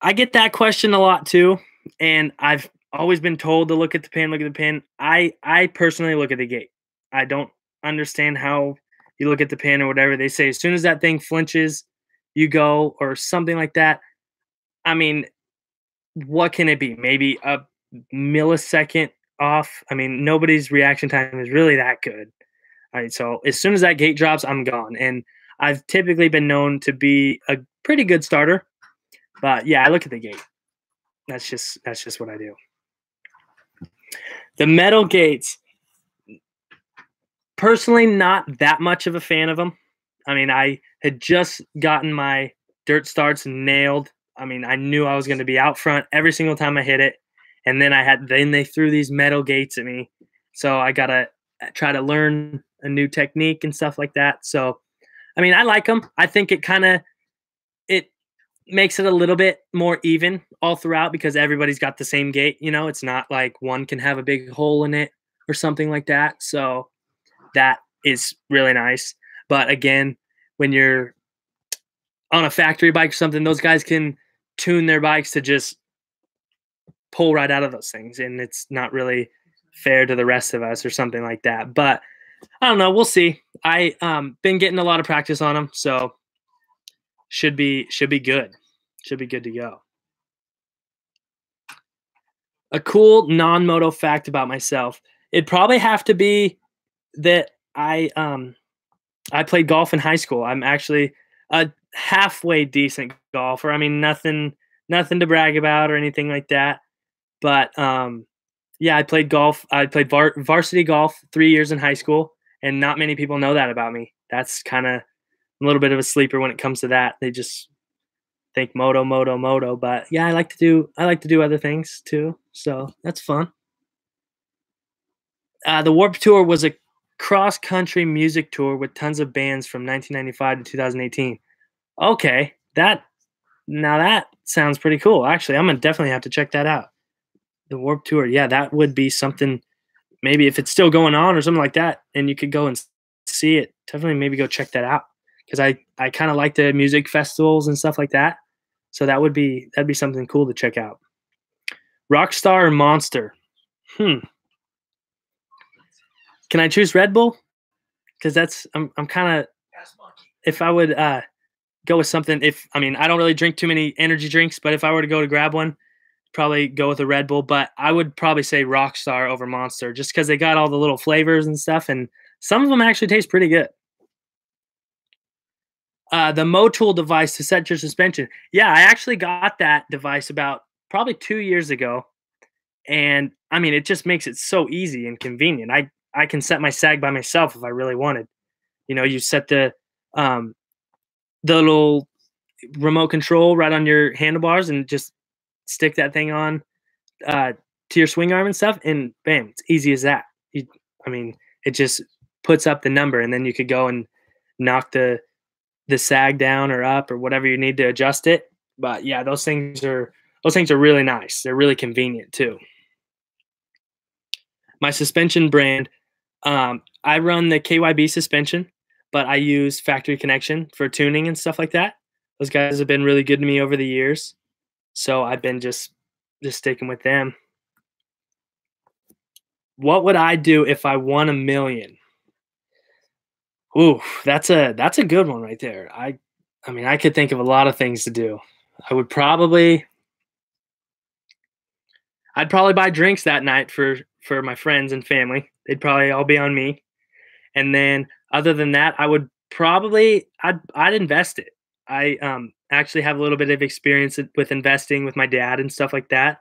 I get that question a lot too, and I've always been told to look at the pin, look at the pin. I personally look at the gate. I don't understand how you look at the pin or whatever. They say as soon as that thing flinches, you go or something like that. I mean, what can it be? Maybe a millisecond off. I mean, nobody's reaction time is really that good. All right, so as soon as that gate drops, I'm gone. And I've typically been known to be a pretty good starter. But yeah, I look at the gate. That's just what I do. The metal gates, personally, not that much of a fan of them. I mean, I had just gotten my dirt starts nailed. I mean, I knew I was going to be out front every single time I hit it, and then they threw these metal gates at me, so I gotta try to learn a new technique and stuff like that. So, I mean, I like them. I think it makes it a little bit more even all throughout because everybody's got the same gate. It's not like one can have a big hole in it or something like that. So that is really nice. But again, when you're on a factory bike or something, those guys can tune their bikes to just pull right out of those things, and it's not really fair to the rest of us or something like that. But I don't know. We'll see. I been getting a lot of practice on them, so should be good. Should be good to go. A cool non-moto fact about myself. It'd probably have to be that I played golf in high school. I'm actually a halfway decent golfer. I mean, nothing to brag about or anything like that. But yeah, I played golf. I played varsity golf 3 years in high school, and not many people know that about me. That's kind of a little bit of a sleeper when it comes to that. They just think moto, moto, moto. But yeah, I like to do other things too. So that's fun. The Warped Tour was a cross-country music tour with tons of bands from 1995 to 2018. Okay, that sounds pretty cool. Actually, I'm gonna definitely have to check that out. The Warped Tour, yeah, that would be something. Maybe if it's still going on or something like that, and you could go and see it, definitely maybe go check that out because I kind of like the music festivals and stuff like that. So that'd be something cool to check out. Rockstar or Monster? Can I choose Red Bull? Because I'm kind of if I would go with something, if I mean I don't really drink too many energy drinks, but if I were to go to grab one, probably go with a Red Bull. But I would probably say Rockstar over Monster, just because they got all the little flavors and stuff, and some of them actually taste pretty good. The Motul device to set your suspension. Yeah, I actually got that device about probably 2 years ago, and I mean it just makes it so easy and convenient. I can set my sag by myself if I really wanted. You set um, the little remote control right on your handlebars and just stick that thing on uh, to your swing arm and stuff, and bam, it's easy as that. I mean, it just puts up the number, and then you could go and knock the sag down or up or whatever you need to adjust it. But yeah, those things are really nice. They're really convenient too. My suspension brand, I run the KYB suspension, but I use Factory Connection for tuning and stuff like that. Those guys have been really good to me over the years, so I've been just sticking with them. What would I do if I won 1 million? Ooh, that's a good one right there. I mean, I could think of a lot of things to do. I would probably I'd probably buy drinks that night for my friends and family. They'd probably all be on me. And then other than that, I'd invest it. I actually have a little bit of experience with investing with my dad and stuff like that.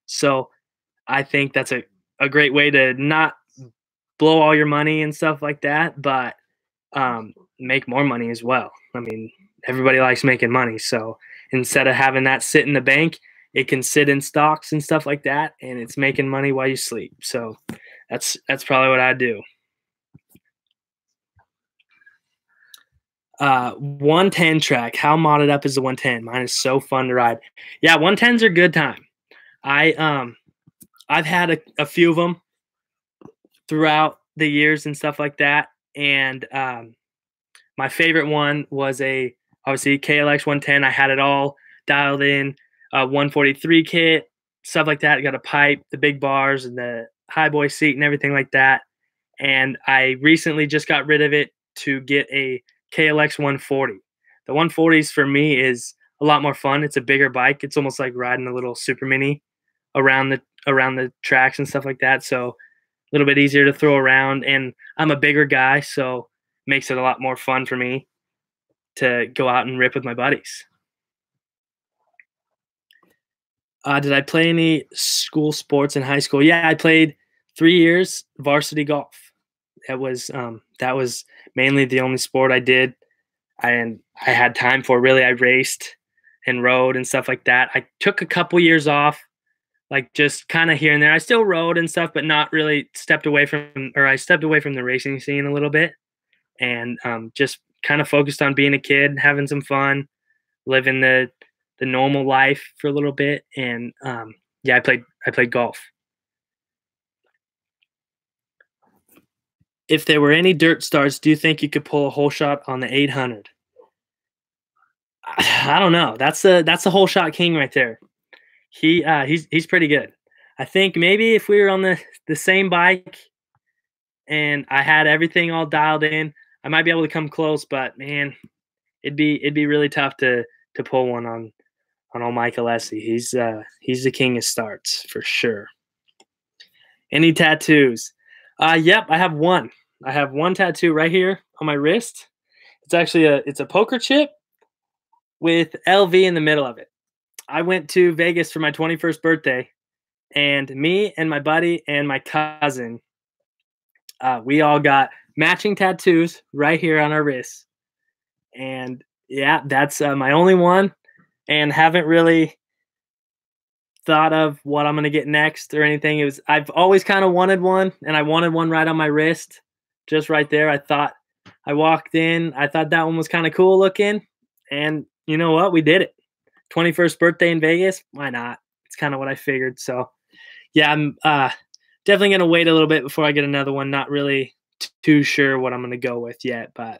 So I think that's a great way to not blow all your money and stuff like that, but make more money as well. I mean, everybody likes making money. So instead of having that sit in the bank, it can sit in stocks and stuff like that, and it's making money while you sleep. So that's probably what I do. 110 track. How modded up is the 110? Mine is so fun to ride. Yeah, 110s are good time. I've had a few of them throughout the years and stuff like that, and my favorite one was obviously KLX 110. I had it all dialed in, 143 kit, stuff like that. I got a pipe, the big bars, and the high boy seat and everything like that. And I recently just got rid of it to get a KLX 140. The 140s for me is a lot more fun. It's a bigger bike. It's almost like riding a little super mini around the tracks and stuff like that. So a little bit easier to throw around, and I'm a bigger guy, so it makes it a lot more fun for me to go out and rip with my buddies. Did I play any school sports in high school? Yeah, I played 3 years varsity golf. That was mainly the only sport I did, and I had time for. Really, I raced and rode and stuff like that. I took a couple years off, like just kind of here and there. I still rode and stuff, but not really I stepped away from the racing scene a little bit, and just kind of focused on being a kid, having some fun, living the normal life for a little bit. And yeah, I played golf. If there were any dirt starts, do you think you could pull a whole shot on the 800? I don't know. That's a whole shot king right there. He's pretty good. I think maybe if we were on the same bike and I had everything all dialed in, I might be able to come close. But man, it'd be really tough to pull one on old Michael Essie. He's the king of starts for sure. Any tattoos? Yep, I have one. I have one tattoo right here on my wrist. It's a poker chip with LV in the middle of it. I went to Vegas for my 21st birthday, and me and my buddy and my cousin, we all got matching tattoos right here on our wrists. And yeah, that's my only one, and haven't really thought of what I'm gonna get next or anything. I've always kind of wanted one, and I wanted one right on my wrist, just right there. I walked in, I thought that one was kind of cool looking, and you know what? We did it. 21st birthday in Vegas. Why not? It's kind of what I figured. So yeah, I'm definitely gonna wait a little bit before I get another one. Not really too sure what I'm gonna go with yet, but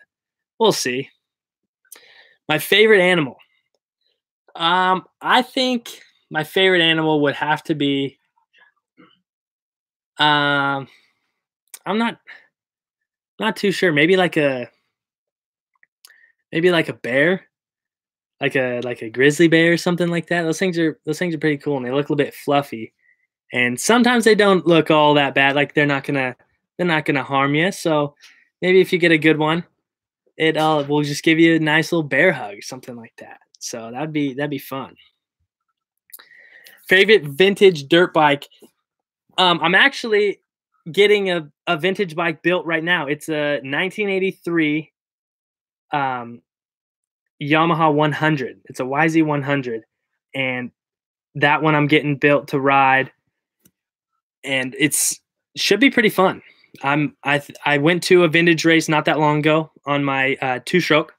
we'll see. My favorite animal. I think my favorite animal would have to be. Um, I'm not too sure. Maybe like maybe like a bear, like a grizzly bear or something like that. Those things are pretty cool, and they look a little bit fluffy. And sometimes they don't look all that bad. Like they're not gonna harm you. So maybe if you get a good one, it will just give you a nice little bear hug, something like that. So that'd be fun. Favorite vintage dirt bike. I'm actually getting a vintage bike built right now. It's a 1983 um, Yamaha 100. It's a YZ 100, and that one I'm getting built to ride, and it's should be pretty fun. I went to a vintage race not that long ago on my two stroke,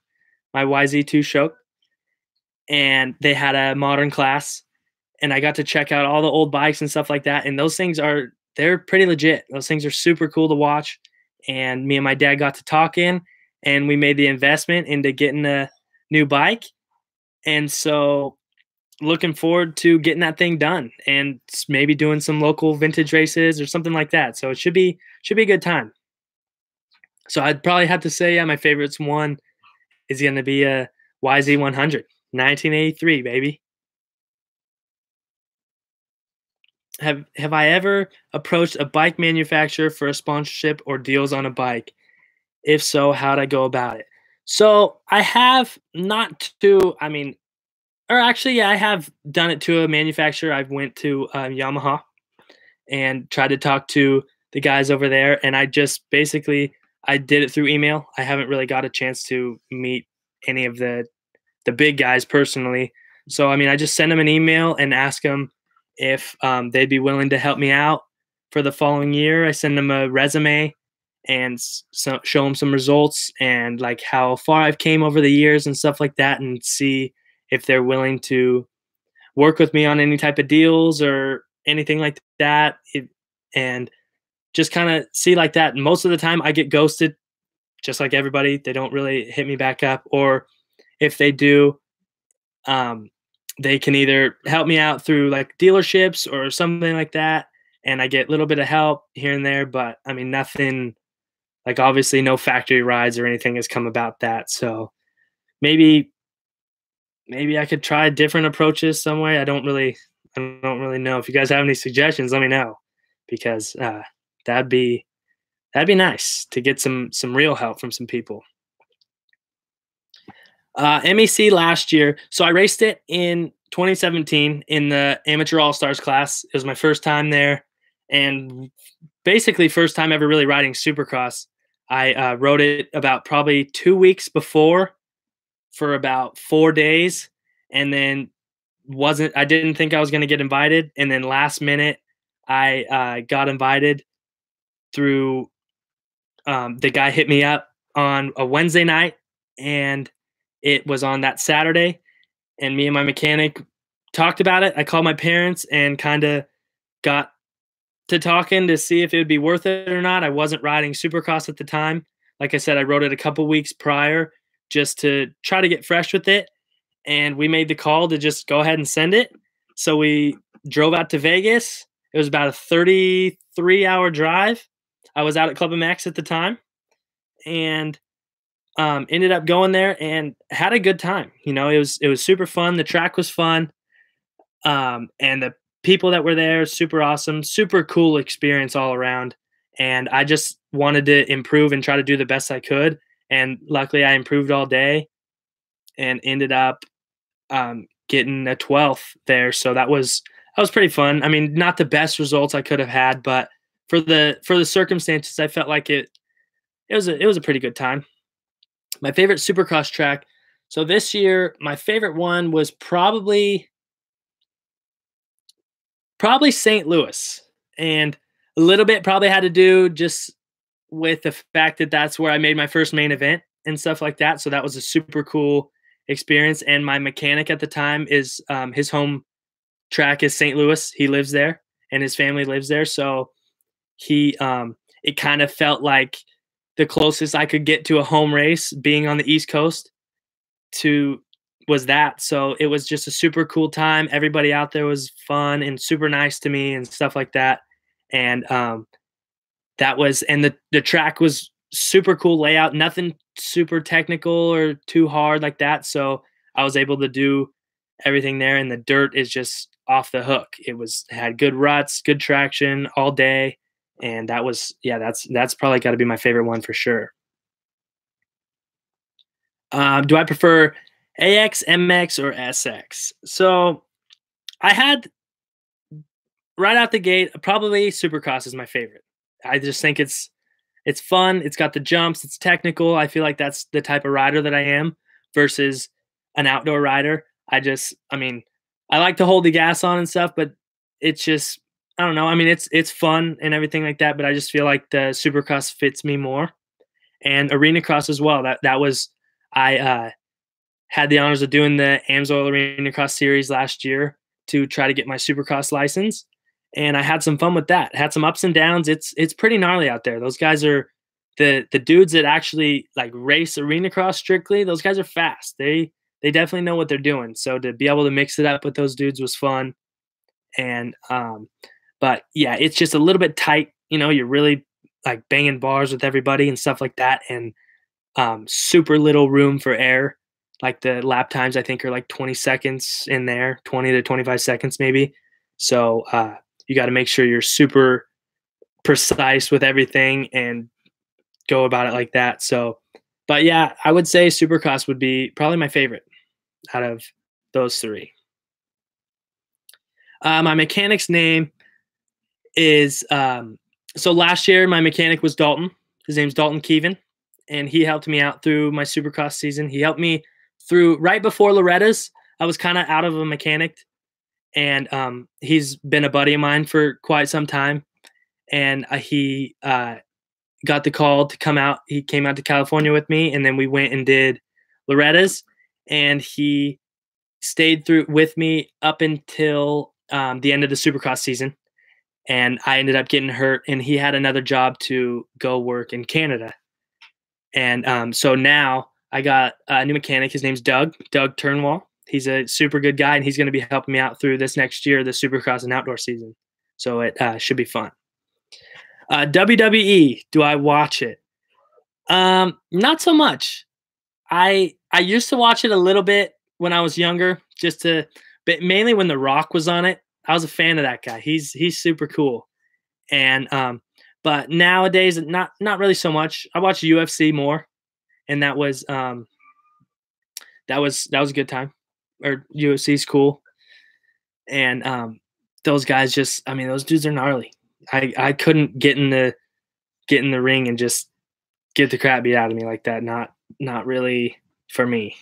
my YZ two stroke, and they had a modern class, and I got to check out all the old bikes and stuff like that. And those things they're pretty legit. Those things are super cool to watch. And me and my dad got to talking, and we made the investment into getting a new bike. And so looking forward to getting that thing done and maybe doing some local vintage races or something like that. So it should be a good time. So I'd probably have to say, yeah, my favorites one is going to be a YZ 100, 1983, baby. Have I ever approached a bike manufacturer for a sponsorship or deals on a bike? If so, how'd I go about it? So I have not to, I mean, or actually, yeah, I have done it to a manufacturer. I've went to Yamaha and tried to talk to the guys over there, and I just basically I did it through email. I haven't really got a chance to meet any of the big guys personally. So I mean, I just send them an email and ask them if they'd be willing to help me out for the following year. I send them a resume and show them some results and like how far I've came over the years and stuff like that, and see if they're willing to work with me on any type of deals or anything like that. And just kind of see like that. Most of the time, I get ghosted, just like everybody. They don't really hit me back up, or if they do, um, they can either help me out through like dealerships or something like that, and I get a little bit of help here and there. But I mean, nothing like obviously no factory rides or anything has come about that. So maybe I could try different approaches some way. I don't really know. If you guys have any suggestions, let me know because that'd be that'd be nice to get some real help from some people. MEC last year. So I raced it in 2017 in the Amateur All Stars class. It was my first time there, and basically first time ever really riding Supercross. I rode it about probably 2 weeks before for about 4 days, and then wasn't. I didn't think I was going to get invited, and then last minute I got invited through. The guy hit me up on a Wednesday night, and it was on that Saturday, and me and my mechanic talked about it. I called my parents and kind of got to talking to see if it would be worth it or not. I wasn't riding Supercross at the time. Like I said, I rode it a couple weeks prior just to try to get fresh with it, and we made the call to just go ahead and send it. So we drove out to Vegas. It was about a 33-hour drive. I was out at Club MX at the time, and ended up going there and had a good time. You know, it was super fun. The track was fun, and the people that were there super awesome, super cool experience all around. And I just wanted to improve and try to do the best I could. And luckily, I improved all day and ended up getting a 12th there. So that was pretty fun. I mean, not the best results I could have had, but for the circumstances, I felt like it was a pretty good time. My favorite Supercross track. So this year, my favorite one was probably St. Louis, and a little bit probably had to do just with the fact that that's where I made my first main event and stuff like that. So that was a super cool experience. And my mechanic at the time is his home track is St. Louis. He lives there, and his family lives there. So he it kind of felt like the closest I could get to a home race being on the East Coast to was that. So it was just a super cool time. Everybody out there was fun and super nice to me and stuff like that. And that was, and the track was super cool layout, nothing super technical or too hard like that. So I was able to do everything there, and the dirt is just off the hook. It had good ruts, good traction all day, and that was yeah, that's probably got to be my favorite one for sure. Do I prefer AX, MX, or SX? So I had right out the gate, probably Supercross is my favorite. I just think it's fun. It's got the jumps. It's technical. I feel like that's the type of rider that I am versus an outdoor rider. I mean, I like to hold the gas on and stuff, but it's just, I don't know. I mean, it's fun and everything like that, but I just feel like the Supercross fits me more, and Arena Cross as well. That was I had the honors of doing the Amsoil Arena Cross series last year to try to get my Supercross license, and I had some fun with that. Had some ups and downs. It's pretty gnarly out there. Those guys are the dudes that actually like race Arena Cross strictly. Those guys are fast. They definitely know what they're doing. So to be able to mix it up with those dudes was fun. And but yeah, it's just a little bit tight. You're really like banging bars with everybody and stuff like that, and super little room for air. Like the lap times, I think, are like 20 seconds in there, 20 to 25 seconds maybe. So you got to make sure you're super precise with everything and go about it like that. So, but yeah, I would say Supercross would be probably my favorite out of those three. My mechanic's name is so last year my mechanic was Dalton. His name's Dalton Keevan, and he helped me out through my Supercross season. He helped me through right before Loretta's. I was kind of out of a mechanic, and he's been a buddy of mine for quite some time. And he got the call to come out. He came out to California with me, and then we went and did Loretta's, and he stayed through with me up until the end of the Supercross season. And I ended up getting hurt, and he had another job to go work in Canada. And so now I got a new mechanic. His name's Doug Turnwall. He's a super good guy, and he's going to be helping me out through this next year, the Supercross and outdoor season. So it should be fun. WWE, do I watch it? Not so much. I used to watch it a little bit when I was younger, but mainly when The Rock was on it. I was a fan of that guy. He's super cool. And but nowadays not really so much. I watch UFC more, and that was a good time. Or UFC's cool. And those guys those dudes are gnarly. I couldn't get in the ring and just get the crap beat out of me like that. Not really for me.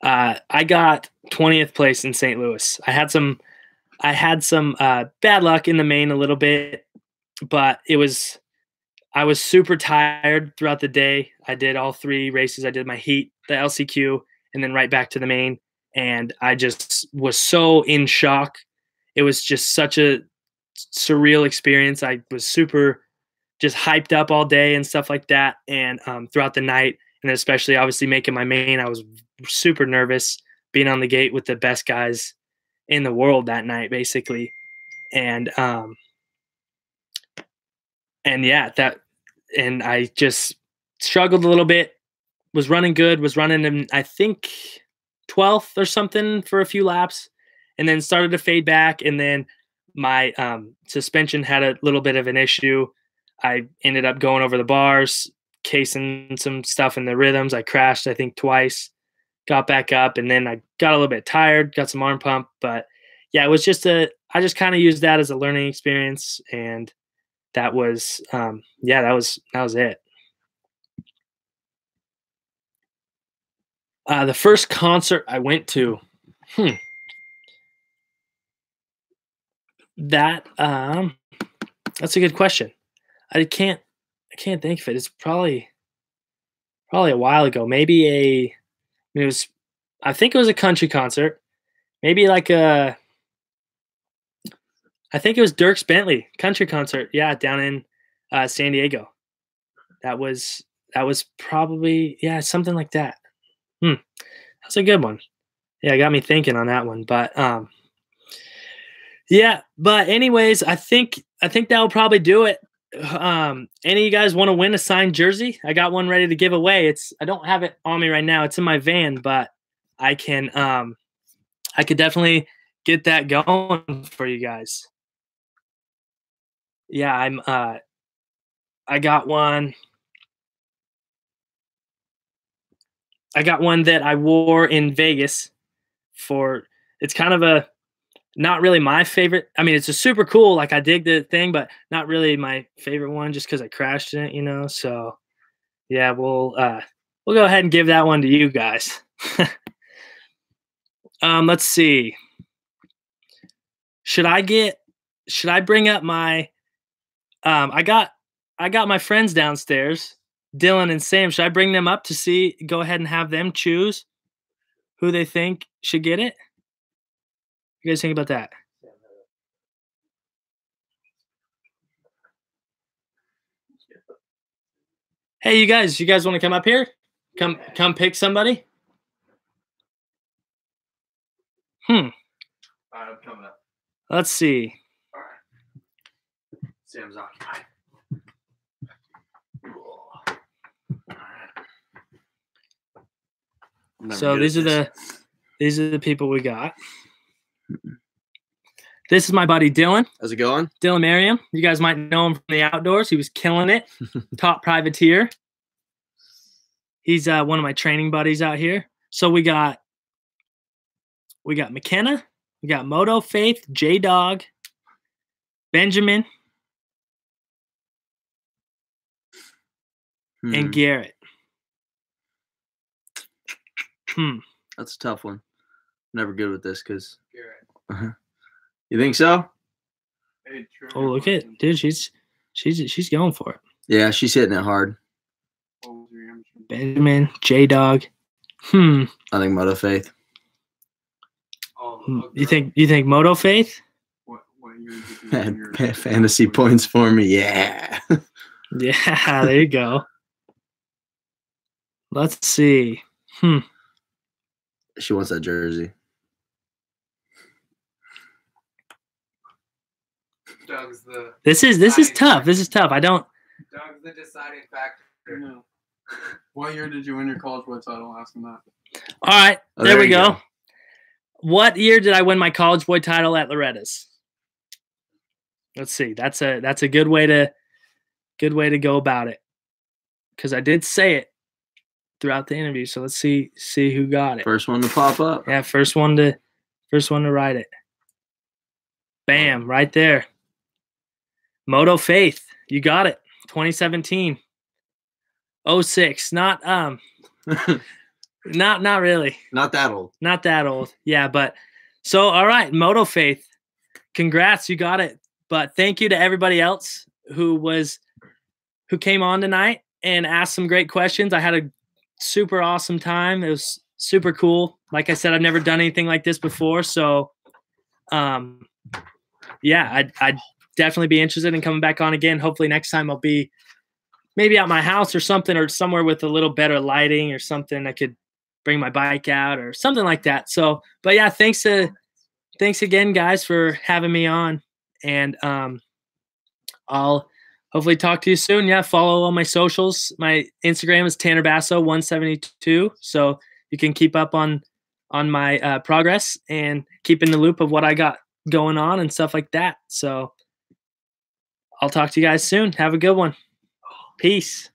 I got 20th place in St. Louis. I had some bad luck in the main a little bit, but I was super tired throughout the day. I did all three races. I did my heat, the LCQ, and then right back to the main. And I just was so in shock. It was just such a surreal experience. I was super just hyped up all day and stuff like that. And throughout the night, and especially obviously making my main, I was super nervous being on the gate with the best guys in the world that night, basically. And I just struggled a little bit, was running good, was running in, I think, 12th or something for a few laps, and then started to fade back. And then my suspension had a little bit of an issue. I ended up going over the bars, casing some stuff in the rhythms. I crashed, I think, twice, got back up, and then I got a little bit tired, got some arm pump. But yeah, it was just I just kind of used that as a learning experience, and that was that was it. The first concert I went to, that's a good question. I can't think of it. It's probably a while ago. Maybe I think it was a country concert. Maybe like I think it was Dierks Bentley country concert. Yeah, down in San Diego. That was probably something like that. That's a good one. Yeah, it got me thinking on that one. But yeah. But anyways, I think that will probably do it. Any of you guys want to win a signed jersey? I got one ready to give away. I don't have it on me right now. It's in my van, but I could definitely get that going for you guys. Yeah, I got one. I got one that I wore in Vegas it's kind of not really my favorite. I mean, it's a super cool, like I dig the thing, but not really my favorite one just because I crashed in it. So yeah, we'll go ahead and give that one to you guys. Let's see. Should I bring up my I got my friends downstairs, Dylan and Sam. Should I bring them up to go ahead and have them choose who they think should get it? What do you guys think about that? Hey, you guys want to come up here? Come pick somebody? I'm coming up. Let's see. All right. Sam's occupied. So these are the people we got. This is my buddy Dylan. How's it going? Dylan Merriam. You guys might know him from the outdoors. He was killing it. Top privateer. He's one of my training buddies out here. So we got McKenna. We got Moto, Faith, J-Dog, Benjamin, and Garrett. That's a tough one. Never good with this because. You think so? Oh, look at it. Dude, she's going for it. Yeah, she's hitting it hard. Benjamin, J-Dog. I think Moto Faith. You think Moto Faith? Fantasy points for me. Yeah. Yeah, there you go. Let's see. She wants that jersey. This is tough. This is tough. Doug's the deciding factor. No. What year did you win your college boy title? Ask him that. All right, there we go. What year did I win my college boy title at Loretta's? Let's see. That's a good way to go about it. Because I did say it throughout the interview. So let's see who got it. First one to pop up. Yeah, first one to write it. Bam, right there. Moto Faith, you got it. 2017. 06. Not really. Not that old. Not that old. Yeah, but so all right, Moto Faith. Congrats, you got it. But thank you to everybody else who came on tonight and asked some great questions. I had a super awesome time. It was super cool. Like I said, I've never done anything like this before, so yeah, I'd definitely be interested in coming back on again. Hopefully next time I'll be maybe at my house or something, or somewhere with a little better lighting or something. I could bring my bike out or something like that. So, but yeah, thanks again, guys, for having me on. And I'll hopefully talk to you soon. Yeah, follow all my socials. My Instagram is Tanner Basso 172. So you can keep up on my progress and keep in the loop of what I got going on and stuff like that. So I'll talk to you guys soon. Have a good one. Peace.